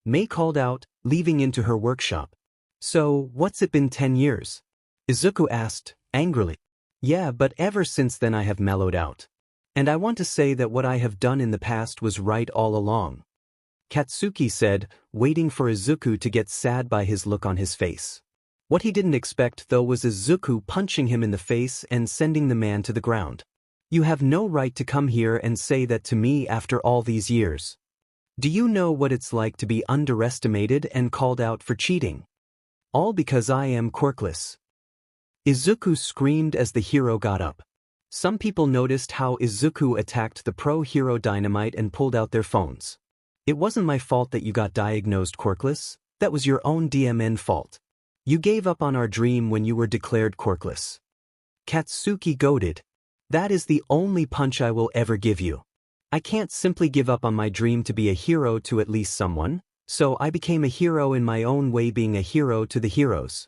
Mei called out, leaving into her workshop. So, what's it been 10 years? Izuku asked, angrily. Yeah, but ever since then I have mellowed out. And I want to say that what I have done in the past was right all along. Katsuki said, waiting for Izuku to get sad by his look on his face. What he didn't expect though was Izuku punching him in the face and sending the man to the ground. You have no right to come here and say that to me after all these years. Do you know what it's like to be underestimated and called out for cheating? All because I am quirkless. Izuku screamed as the hero got up. Some people noticed how Izuku attacked the pro-hero Dynamite and pulled out their phones. It wasn't my fault that you got diagnosed quirkless, that was your own DMN fault. You gave up on our dream when you were declared quirkless. Katsuki goaded. That is the only punch I will ever give you. I can't simply give up on my dream to be a hero to at least someone, so I became a hero in my own way, being a hero to the heroes.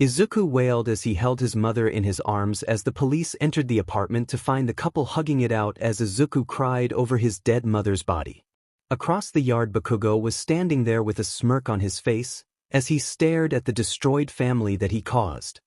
Izuku wailed as he held his mother in his arms as the police entered the apartment to find the couple hugging it out as Izuku cried over his dead mother's body. Across the yard, 𝗵𝗃𝗲 was standing there with a smirk on his face as he stared at the destroyed family that he caused.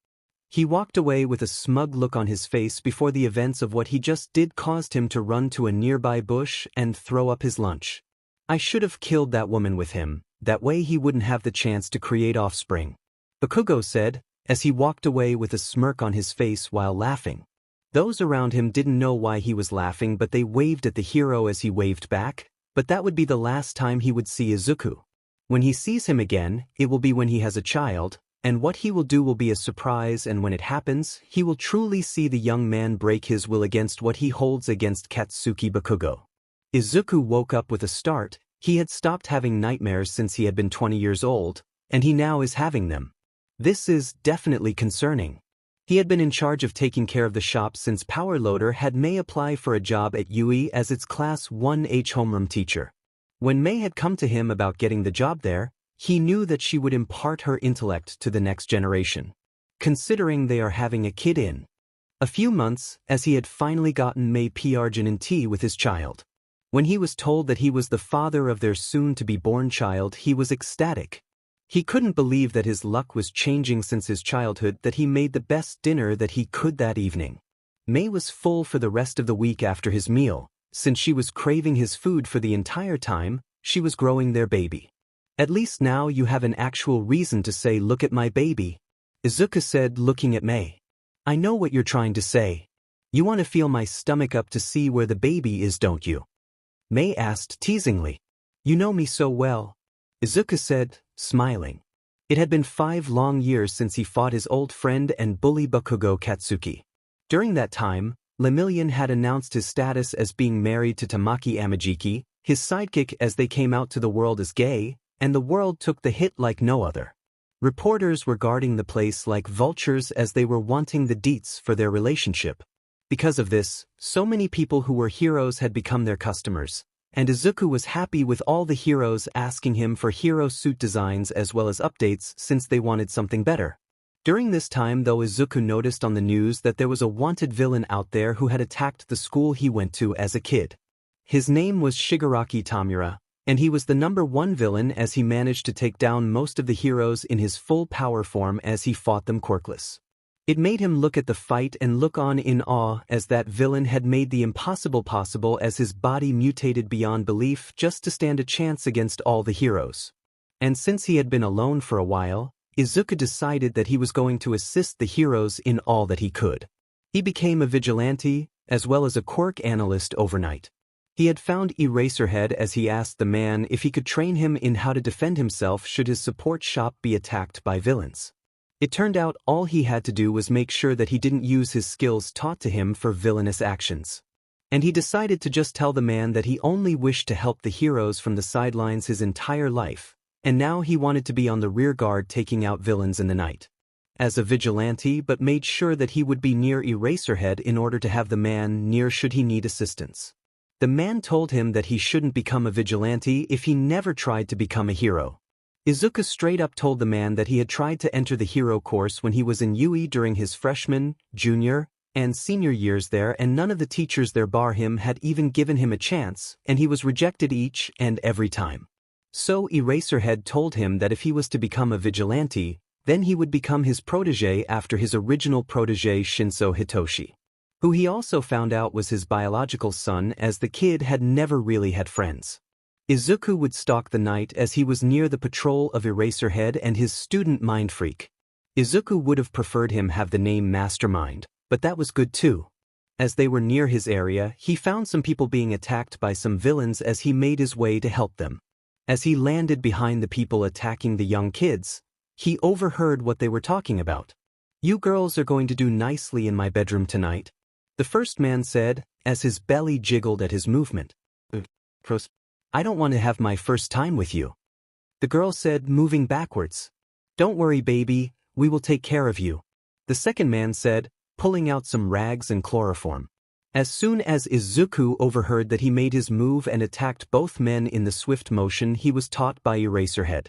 He walked away with a smug look on his face before the events of what he just did caused him to run to a nearby bush and throw up his lunch. I should have killed that woman with him, that way he wouldn't have the chance to create offspring, 𝗵𝗃𝗲 said, as he walked away with a smirk on his face while laughing. Those around him didn't know why he was laughing, but they waved at the hero as he waved back, but that would be the last time he would see Izuku. When he sees him again, it will be when he has a child, and what he will do will be a surprise, and when it happens, he will truly see the young man break his will against what he holds against Katsuki 𝗵𝗃𝗲. Izuku woke up with a start. He had stopped having nightmares since he had been 20 years old, and he now is having them. This is definitely concerning. He had been in charge of taking care of the shop since 𝗵𝗃𝗏 had May apply for a job at UE as its Class 1H homeroom teacher. When May had come to him about getting the job there, he knew that she would impart her intellect to the next generation. Considering they are having a kid in a few months, as he had finally gotten 𝗵𝗃𝗏 𝗔𝗨𝗧𝗛 with his child. When he was told that he was the father of their soon-to-be-born child, he was ecstatic. He couldn't believe that his luck was changing since his childhood, that he made the best dinner that he could that evening. May was full for the rest of the week after his meal, since she was craving his food for the entire time she was growing their baby. At least now you have an actual reason to say, "Look at my baby," Izuku said, looking at May. "I know what you're trying to say. You want to feel my stomach up to see where the baby is, don't you?" May asked teasingly. "You know me so well," Izuku said, smiling. It had been 5 long years since he fought his old friend and bully 𝗵𝗃𝗏 Katsuki. During that time, Lemillion had announced his status as being married to Tamaki-Amajiki, his sidekick, as they came out to the world as gay, and the world took the hit like no other. Reporters were guarding the place like vultures as they were wanting the deets for their relationship. Because of this, so many people who were heroes had become their customers, and Izuku was happy with all the heroes asking him for hero suit designs as well as updates since they wanted something better. During this time, though, Izuku noticed on the news that there was a wanted villain out there who had attacked the school he went to as a kid. His name was Shigaraki Tamura, and he was the #1 villain as he managed to take down most of the heroes in his full power form as he fought them quirkless. It made him look at the fight and look on in awe as that villain had made the impossible possible as his body mutated beyond belief just to stand a chance against all the heroes. And since he had been alone for a while, Izuku decided that he was going to assist the heroes in all that he could. He became a vigilante, as well as a quirk analyst overnight. He had found Eraserhead as he asked the man if he could train him in how to defend himself should his support shop be attacked by villains. It turned out all he had to do was make sure that he didn't use his skills taught to him for villainous actions. And he decided to just tell the man that he only wished to help the heroes from the sidelines his entire life, and now he wanted to be on the rear guard taking out villains in the night. As a vigilante, but made sure that he would be near Eraserhead in order to have the man near should he need assistance. The man told him that he shouldn't become a vigilante if he never tried to become a hero. Izuku straight up told the man that he had tried to enter the hero course when he was in UE during his freshman, junior, and senior years there, and none of the teachers there bar him had even given him a chance, and he was rejected each and every time. So Eraserhead told him that if he was to become a vigilante, then he would become his protege after his original protege Shinso Hitoshi, who he also found out was his biological son, as the kid had never really had friends. Izuku would stalk the night as he was near the patrol of Eraserhead and his student Mind Freak. Izuku would have preferred him have the name Mastermind, but that was good too. As they were near his area, he found some people being attacked by some villains as he made his way to help them. As he landed behind the people attacking the young kids, he overheard what they were talking about. "You girls are going to do nicely in my bedroom tonight," the first man said, as his belly jiggled at his movement. "I don't want to have my first time with you," the girl said, moving backwards. "Don't worry, baby, we will take care of you," the second man said, pulling out some rags and chloroform. As soon as Izuku overheard that, he made his move and attacked both men in the swift motion he was taught by Eraserhead.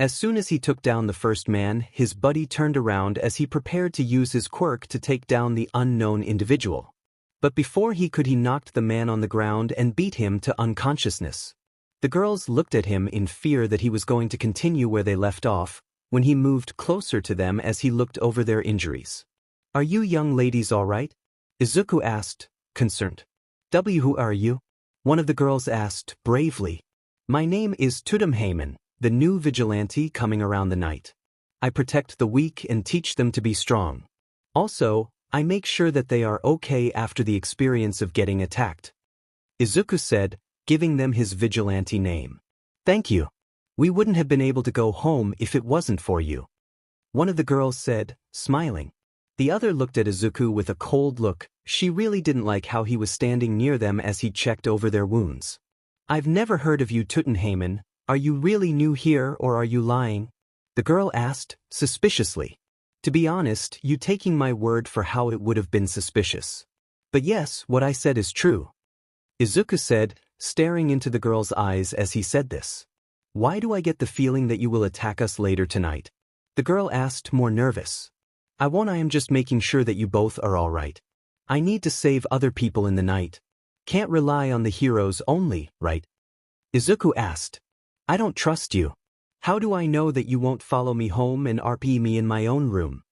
As soon as he took down the first man, his buddy turned around as he prepared to use his quirk to take down the unknown individual. But before he knocked the man on the ground and beat him to unconsciousness. The girls looked at him in fear that he was going to continue where they left off, when he moved closer to them as he looked over their injuries. "Are you young ladies all right?" Izuku asked, concerned. "Who are you?" one of the girls asked, bravely. "My name is 𝗬𝗵𝗲, the new vigilante coming around the night. I protect the weak and teach them to be strong. Also, I make sure that they are okay after the experience of getting attacked," Izuku said, giving them his vigilante name. "Thank you. We wouldn't have been able to go home if it wasn't for you," one of the girls said, smiling. The other looked at Izuku with a cold look. She really didn't like how he was standing near them as he checked over their wounds. "I've never heard of you, 𝗬𝗵𝗲. Are you really new here or are you lying?" the girl asked, suspiciously. "To be honest, you taking my word for how it would have been suspicious. But yes, what I said is true," Izuku said, staring into the girl's eyes as he said this. "Why do I get the feeling that you will attack us later tonight?" the girl asked, more nervous. I am just making sure that you both are all right. I need to save other people in the night. Can't rely on the heroes only, right?" Izuku asked. "I don't trust you. How do I know that you won't follow me home and RP me in my own room?"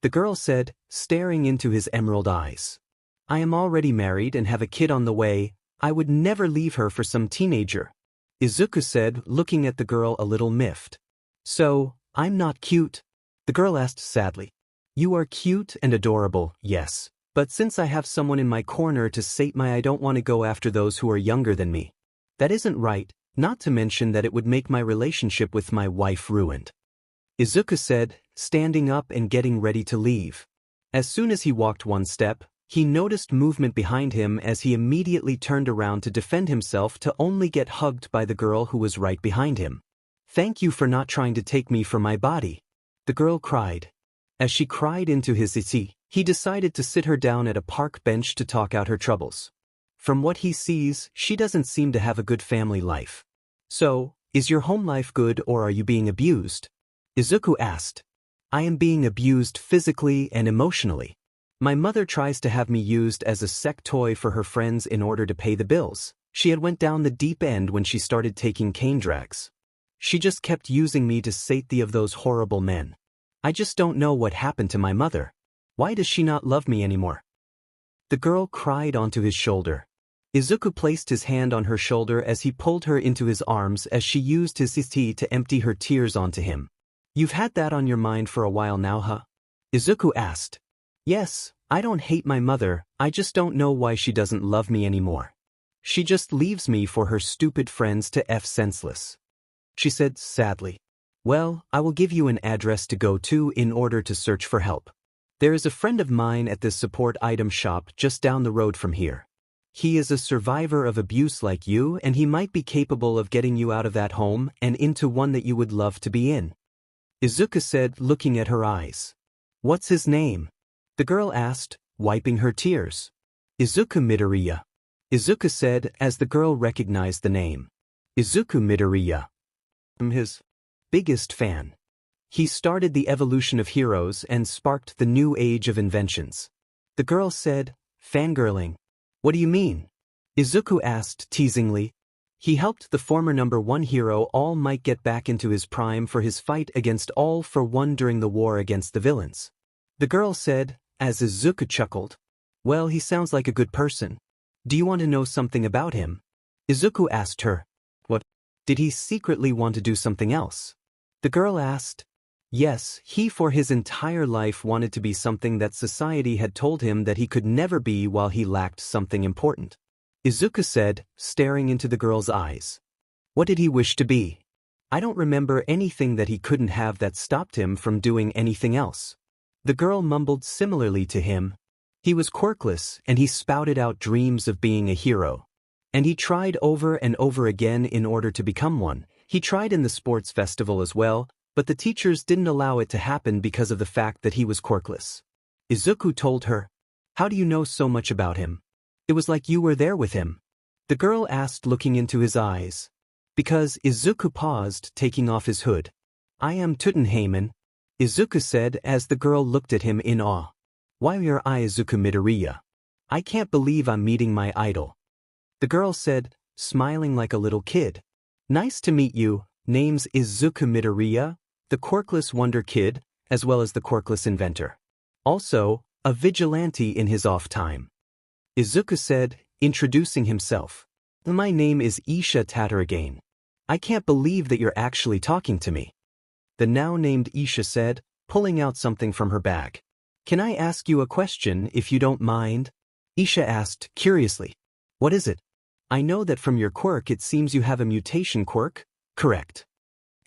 the girl said, staring into his emerald eyes. "I am already married and have a kid on the way. I would never leave her for some teenager," Izuku said, looking at the girl a little miffed. "So, I'm not cute?" the girl asked sadly. "You are cute and adorable, yes. But since I have someone in my corner to 𝗧𝗵𝗲, I don't want to go after those who are younger than me. That isn't right, not to mention that it would make my relationship with my wife ruined," Izuku said, standing up and getting ready to leave. As soon as he walked one step, he noticed movement behind him as he immediately turned around to defend himself to only get hugged by the girl who was right behind him. "Thank you for not trying to take me for my body," the girl cried. As she cried into his 𝗧𝗍, he decided to sit her down at a park bench to talk out her troubles. From what he sees, she doesn't seem to have a good family life. "So, is your home life good or are you being abused?" Izuku asked. "I am being abused physically and emotionally. My mother tries to have me used as a sex toy for her friends in order to pay the bills. She had went down the deep end when she started taking cane drags. She just kept using me to 𝗧𝗍𝗪 those horrible men. I just don't know what happened to my mother. Why does she not love me anymore?" The girl cried onto his shoulder. Izuku placed his hand on her shoulder as he pulled her into his arms as she used his 𝗧𝗍𝗪 to empty her tears onto him. "You've had that on your mind for a while now, huh?" Izuku asked. "Yes, I don't hate my mother, I just don't know why she doesn't love me anymore. She just leaves me for her stupid friends to 𝗳𝗪𝗪𝗔𝗍𝗪," she said sadly. "Well, I will give you an address to go to in order to search for help. There is a friend of mine at this support item shop just down the road from here. He is a survivor of abuse like you and he might be capable of getting you out of that home and into one that you would love to be in," Izuku said, looking at her eyes. "What's his name?" the girl asked, wiping her tears. 𝗧𝗵𝗵𝗲, Izuku said as the girl recognized the name. 𝗧𝗵𝗵𝗲. I'm his biggest fan. He started the evolution of heroes and sparked the new age of inventions. The girl said, fangirling. "What do you mean?" Izuku asked teasingly. "He helped the former #1 hero 𝗬𝗵𝗃 get back into his prime for his fight against 𝗬𝗏 during the war against the villains," the girl said, as Izuku chuckled. "Well, he sounds like a good person. Do you want to know something about him?" Izuku asked her. "What? Did he secretly want to do something else?" the girl asked. "Yes, he for his entire life wanted to be something that society had told him that he could never be while he lacked something important," Izuku said, staring into the girl's eyes. "What did he wish to be?" "I don't remember anything that he couldn't have that stopped him from doing anything else." The girl mumbled similarly to him. "He was quirkless and he spouted out dreams of being a hero. And he tried over and over again in order to become one. He tried in the sports festival as well, but the teachers didn't allow it to happen because of the fact that he was quirkless," Izuku told her. "How do you know so much about him? It was like you were there with him," the girl asked, looking into his eyes. Because Izuku paused, taking off his hood. I am 𝗬𝗏𝗵𝗏, Izuku said as the girl looked at him in awe. Why are 𝗧𝗵𝗵𝗲? I can't believe I'm meeting my idol. The girl said, smiling like a little kid. Nice to meet you, name's Izuku, the quirkless wonder kid, as well as the quirkless inventor. Also, a vigilante in his off time. Izuku said, introducing himself. My name is 𝗧𝗵𝗵𝗃. I can't believe that you're actually talking to me. The now named Isha said, pulling out something from her bag. Can I ask you a question if you don't mind? Isha asked, curiously. What is it? I know that from your quirk it seems you have a mutation quirk, correct?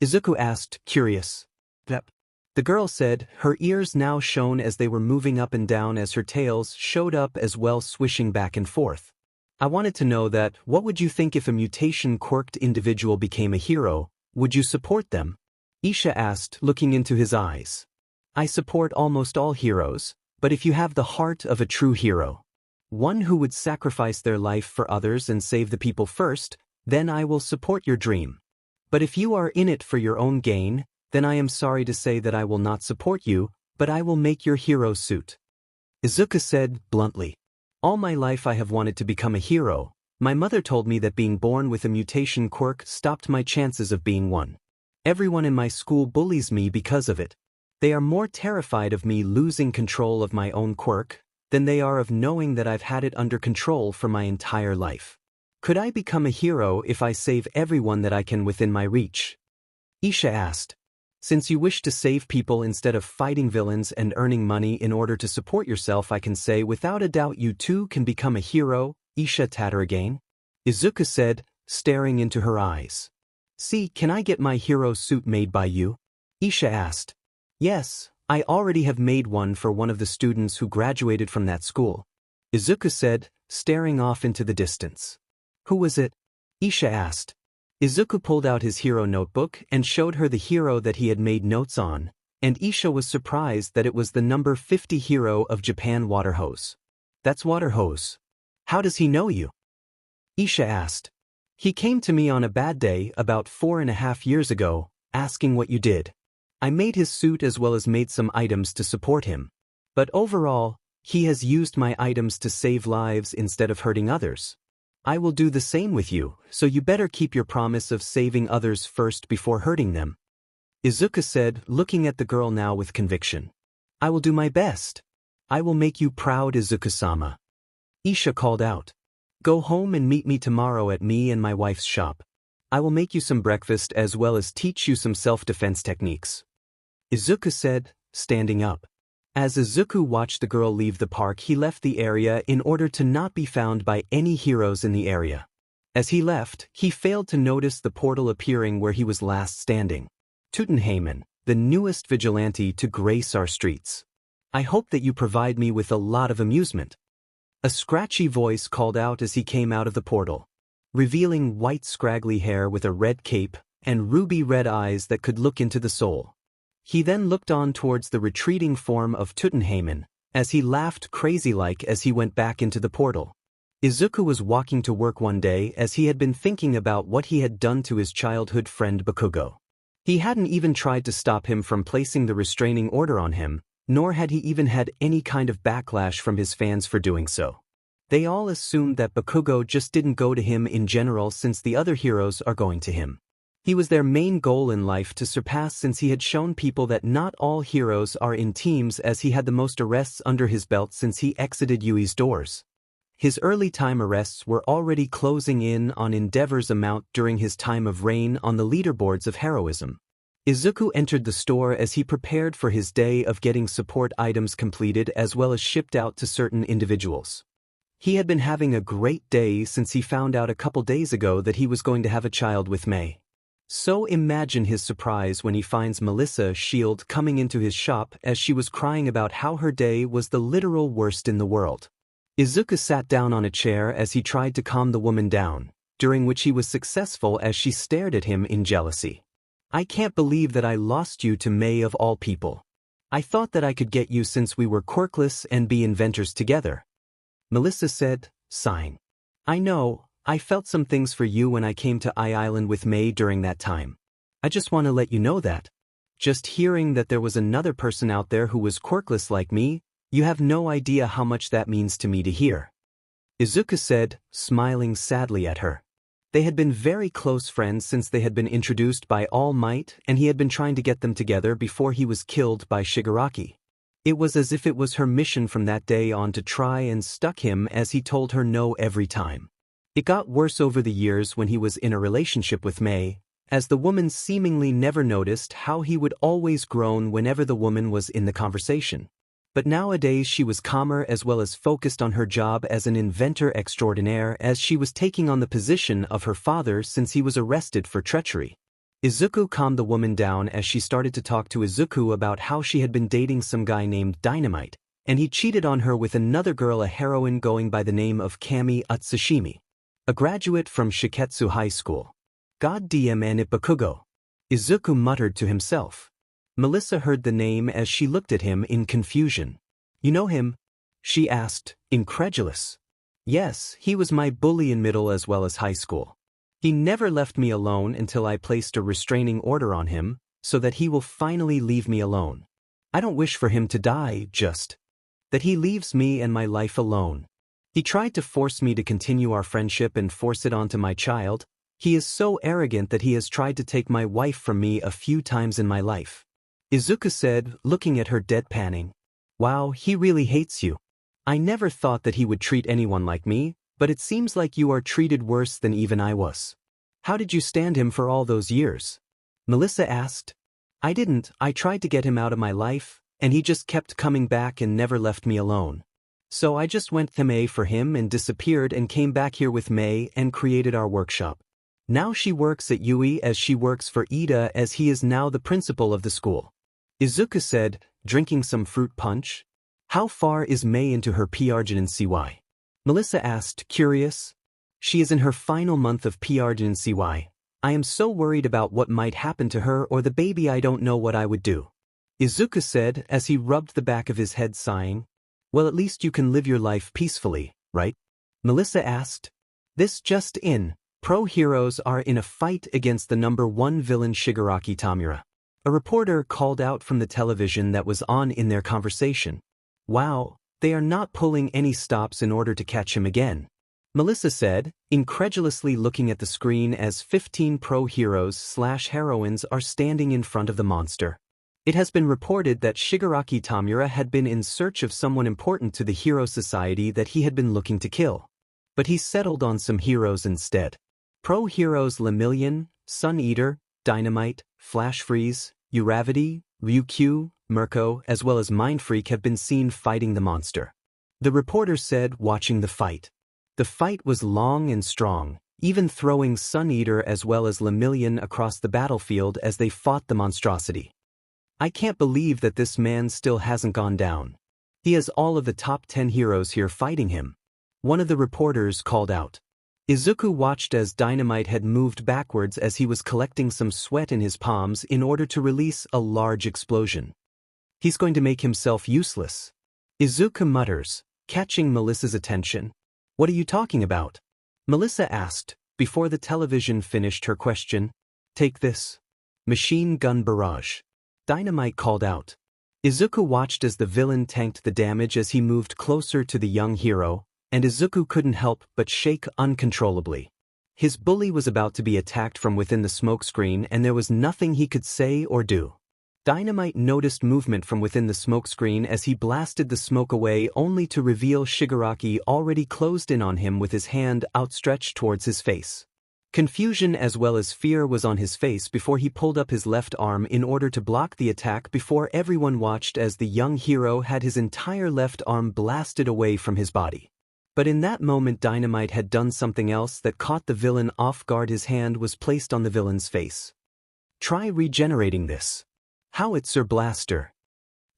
Izuku asked, curious. Yep. The girl said, her ears now shone as they were moving up and down as her tails showed up as well, swishing back and forth. I wanted to know that, what would you think if a mutation-quirked individual became a hero? Would you support them? Isha asked, looking into his eyes. I support almost all heroes, but if you have the heart of a true hero, one who would sacrifice their life for others and save the people first, then I will support your dream. But if you are in it for your own gain, then I am sorry to say that I will not support you, but I will make your hero suit. Izuku said, bluntly. All my life I have wanted to become a hero. My mother told me that being born with a mutation quirk stopped my chances of being one. Everyone in my school bullies me because of it. They are more terrified of me losing control of my own quirk than they are of knowing that I've had it under control for my entire life. Could I become a hero if I save everyone that I can within my reach? Isha asked. Since you wish to save people instead of fighting villains and earning money in order to support yourself, I can say without a doubt you too can become a hero, 𝗧𝗵𝗵𝗃. Izuku said, staring into her eyes. See, can I get my hero suit made by you? Isha asked. Yes, I already have made one for one of the students who graduated from that school. Izuku said, staring off into the distance. Who was it? Isha asked. Izuku pulled out his hero notebook and showed her the hero that he had made notes on, and Isha was surprised that it was the number 50 hero of Japan, 𝗬𝗧𝗪𝗧. That's 𝗬𝗬𝗧. How does he know you? Isha asked. He came to me on a bad day about 4.5 years ago, asking what you did. I made his suit as well as made some items to support him. But overall, he has used my items to save lives instead of hurting others. I will do the same with you, so you better keep your promise of saving others first before hurting them. Izuku said, looking at the girl now with conviction. I will do my best. I will make you proud, Izuku-sama. Isha called out. Go home and meet me tomorrow at me and my wife's shop. I will make you some breakfast as well as teach you some self-defense techniques. Izuku said, standing up. As Izuku watched the girl leave the park, he left the area in order to not be found by any heroes in the area. As he left, he failed to notice the portal appearing where he was last standing. 𝗬𝗏𝗵𝗏, the newest vigilante to grace our streets. I hope that you provide me with a lot of amusement. A scratchy voice called out as he came out of the portal, revealing white scraggly hair with a red cape and ruby red eyes that could look into the soul. He then looked on towards the retreating form of 𝗬𝗏𝗵𝗏 as he laughed crazy-like as he went back into the portal. Izuku was walking to work one day as he had been thinking about what he had done to his childhood friend Bakugo. He hadn't even tried to stop him from placing the restraining order on him, nor had he even had any kind of backlash from his fans for doing so. They all assumed that Bakugo just didn't go to him in general since the other heroes are going to him. He was their main goal in life to surpass since he had shown people that not all heroes are in teams, as he had the most arrests under his belt since he exited Yui's doors. His early time arrests were already closing in on Endeavor's amount during his time of reign on the leaderboards of heroism. Izuku entered the store as he prepared for his day of getting support items completed as well as shipped out to certain individuals. He had been having a great day since he found out a couple days ago that he was going to have a child with May. So imagine his surprise when he finds 𝗵𝗃𝗄𝗃 coming into his shop as she was crying about how her day was the literal worst in the world. Izuku sat down on a chair as he tried to calm the woman down, during which he was successful as she stared at him in jealousy. I can't believe that I lost you to May of all people. I thought that I could get you since we were quirkless and be inventors together. Melissa said, sighing. I know. I felt some things for you when I came to I Island with May during that time. I just want to let you know that. Just hearing that there was another person out there who was quirkless like me, you have no idea how much that means to me to hear. Izuku said, smiling sadly at her. They had been very close friends since they had been introduced by All Might, and he had been trying to get them together before he was killed by Shigaraki. It was as if it was her mission from that day on to try and stuck him as he told her no every time. It got worse over the years when he was in a relationship with Mei, as the woman seemingly never noticed how he would always groan whenever the woman was in the conversation. But nowadays she was calmer as well as focused on her job as an inventor extraordinaire as she was taking on the position of her father since he was arrested for treachery. Izuku calmed the woman down as she started to talk to Izuku about how she had been dating some guy named Dynamite, and he cheated on her with another girl, a heroine going by the name of 𝗵𝗃𝗄𝗧𝗵𝗲, a graduate from Shiketsu High School. 𝗳𝗏𝗵𝗃𝗄𝗏. Izuku muttered to himself. Melissa heard the name as she looked at him in confusion. You know him? She asked, incredulous. Yes, he was my bully in middle as well as high school. He never left me alone until I placed a restraining order on him, so that he will finally leave me alone. I don't wish for him to die, just that he leaves me and my life alone. He tried to force me to continue our friendship and force it onto my child. He is so arrogant that he has tried to take my wife from me a few times in my life. Izuku said, looking at her deadpanning. Wow, he really hates you. I never thought that he would treat anyone like me, but it seems like you are treated worse than even I was. How did you stand him for all those years? Melissa asked. I didn't. I tried to get him out of my life, and he just kept coming back and never left me alone. So I just went 𝗵𝗃𝗄𝗏 for him and disappeared and came back here with Mei and created our workshop. Now she works at Yui as she works for Ida as he is now the principal of the school. Izuku said, drinking some fruit punch. How far is Mei into her 𝗵𝗃𝗄𝗏𝗄𝗏? Melissa asked, curious. She is in her final month of 𝗵𝗃𝗄𝗏𝗄𝗏. I am so worried about what might happen to her or the baby. I don't know what I would do. Izuku said as he rubbed the back of his head, sighing. Well, at least you can live your life peacefully, right? Melissa asked. This just in. Pro heroes are in a fight against the #1 villain Shigaraki Tamura. A reporter called out from the television that was on in their conversation. Wow, they are not pulling any stops in order to catch him again. Melissa said, incredulously looking at the screen as 15 pro heroes/heroines are standing in front of the monster. It has been reported that Shigaraki Tamura had been in search of someone important to the hero society that he had been looking to kill. But he settled on some heroes instead. Pro heroes 𝗵𝗃𝗄𝗏, Sun Eater, Dynamite, Flash Freeze, 𝗬𝗏𝗏𝗏, 𝗵𝗃𝗄𝗏, as well as Mind Freak have been seen fighting the monster. The reporter said, watching the fight. The fight was long and strong, even throwing Sun Eater as well as 𝗵𝗃𝗄𝗏 across the battlefield as they fought the monstrosity. I can't believe that this man still hasn't gone down. He has all of the top 10 heroes here fighting him. One of the reporters called out. Izuku watched as Dynamite had moved backwards as he was collecting some sweat in his palms in order to release a large explosion. He's going to make himself useless. Izuku mutters, catching Melissa's attention. What are you talking about? Melissa asked, before the television finished her question. Take this. Machine gun barrage. Dynamite called out. Izuku watched as the villain tanked the damage as he moved closer to the young hero, and Izuku couldn't help but shake uncontrollably. His bully was about to be attacked from within the smokescreen and there was nothing he could say or do. Dynamite noticed movement from within the smokescreen as he blasted the smoke away only to reveal Shigaraki already closed in on him with his hand outstretched towards his face. Confusion as well as fear was on his face before he pulled up his left arm in order to block the attack before everyone watched as the young hero had his entire left arm blasted away from his body. But in that moment Dynamite had done something else that caught the villain off guard. His hand was placed on the villain's face. Try regenerating this. 𝗬𝗏𝗄𝗏 blaster.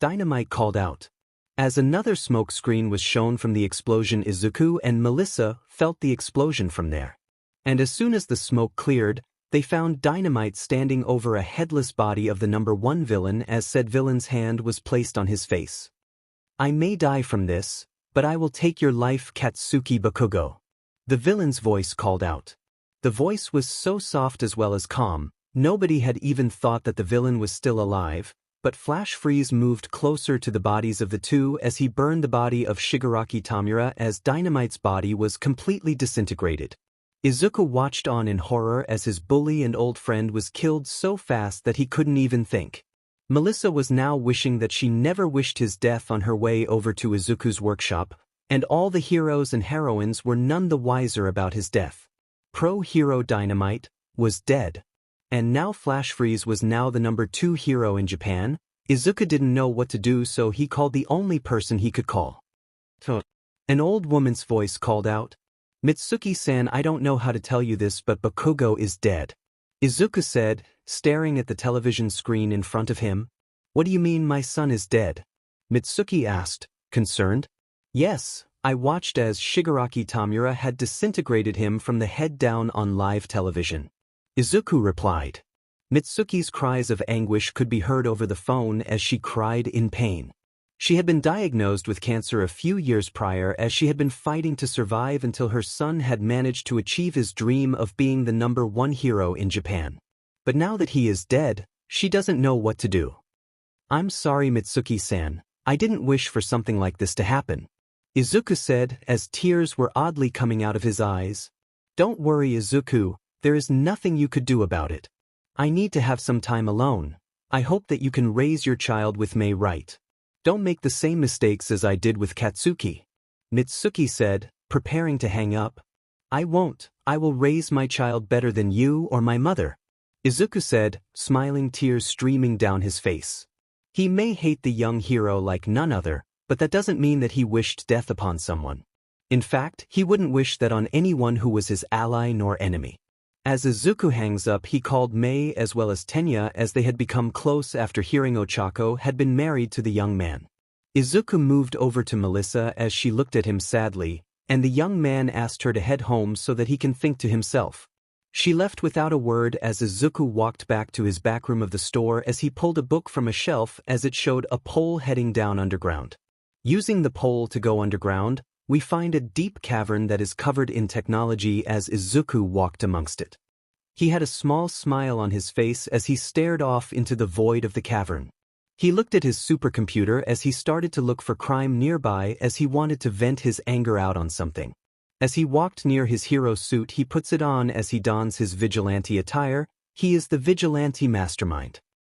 Dynamite called out. As another smoke screen was shown from the explosion, Izuku and Melissa felt the explosion from there. And as soon as the smoke cleared, they found Dynamite standing over a headless body of the #1 villain as said villain's hand was placed on his face. I may die from this, but I will take your life, 𝗬𝗏𝗄𝗏. The villain's voice called out. The voice was so soft as well as calm, Nobody had even thought that the villain was still alive, but Flash Freeze moved closer to the bodies of the two as he burned the body of Shigaraki Tamura as Dynamite's body was completely disintegrated. Izuku watched on in horror as his bully and old friend was killed so fast that he couldn't even think. Melissa was now wishing that she never wished his death on her way over to Izuku's workshop, and all the heroes and heroines were none the wiser about his death. Pro-hero Dynamite was dead. And now Flash Freeze was now the #2 hero in Japan. Izuku didn't know what to do, so he called the only person he could call. An old woman's voice called out, "Mitsuki-san, I don't know how to tell you this, but Bakugo is dead." Izuku said, staring at the television screen in front of him. "What do you mean my son is dead?" Mitsuki asked, concerned. "Yes, I watched as Shigaraki Tamura had disintegrated him from the head down on live television." Izuku replied. Mitsuki's cries of anguish could be heard over the phone as she cried in pain. She had been diagnosed with cancer a few years prior as she had been fighting to survive until her son had managed to achieve his dream of being the #1 hero in Japan. But now that he is dead, she doesn't know what to do. "I'm sorry, Mitsuki-san, I didn't wish for something like this to happen," Izuku said as tears were oddly coming out of his eyes. "Don't worry, Izuku. There is nothing you could do about it. I need to have some time alone. I hope that you can raise your child with May right. Don't make the same mistakes as I did with Katsuki." Mitsuki said, preparing to hang up. "I won't. I will raise my child better than you or my mother," Izuku said, smiling, tears streaming down his face. He may hate the young hero like none other, but that doesn't mean that he wished death upon someone. In fact, he wouldn't wish that on anyone who was his ally nor enemy. As Izuku hangs up, he called May as well as Tenya as they had become close after hearing Ochako had been married to the young man. Izuku moved over to Melissa as she looked at him sadly, and the young man asked her to head home so that he can think to himself. She left without a word as Izuku walked back to his back room of the store as he pulled a book from a shelf as it showed a pole heading down underground. Using the pole to go underground, we find a deep cavern that is covered in technology as Izuku walked amongst it. He had a small smile on his face as he stared off into the void of the cavern. He looked at his supercomputer as he started to look for crime nearby as he wanted to vent his anger out on something. As he walked near his hero suit, he puts it on as he dons his vigilante attire. He is the vigilante mastermind.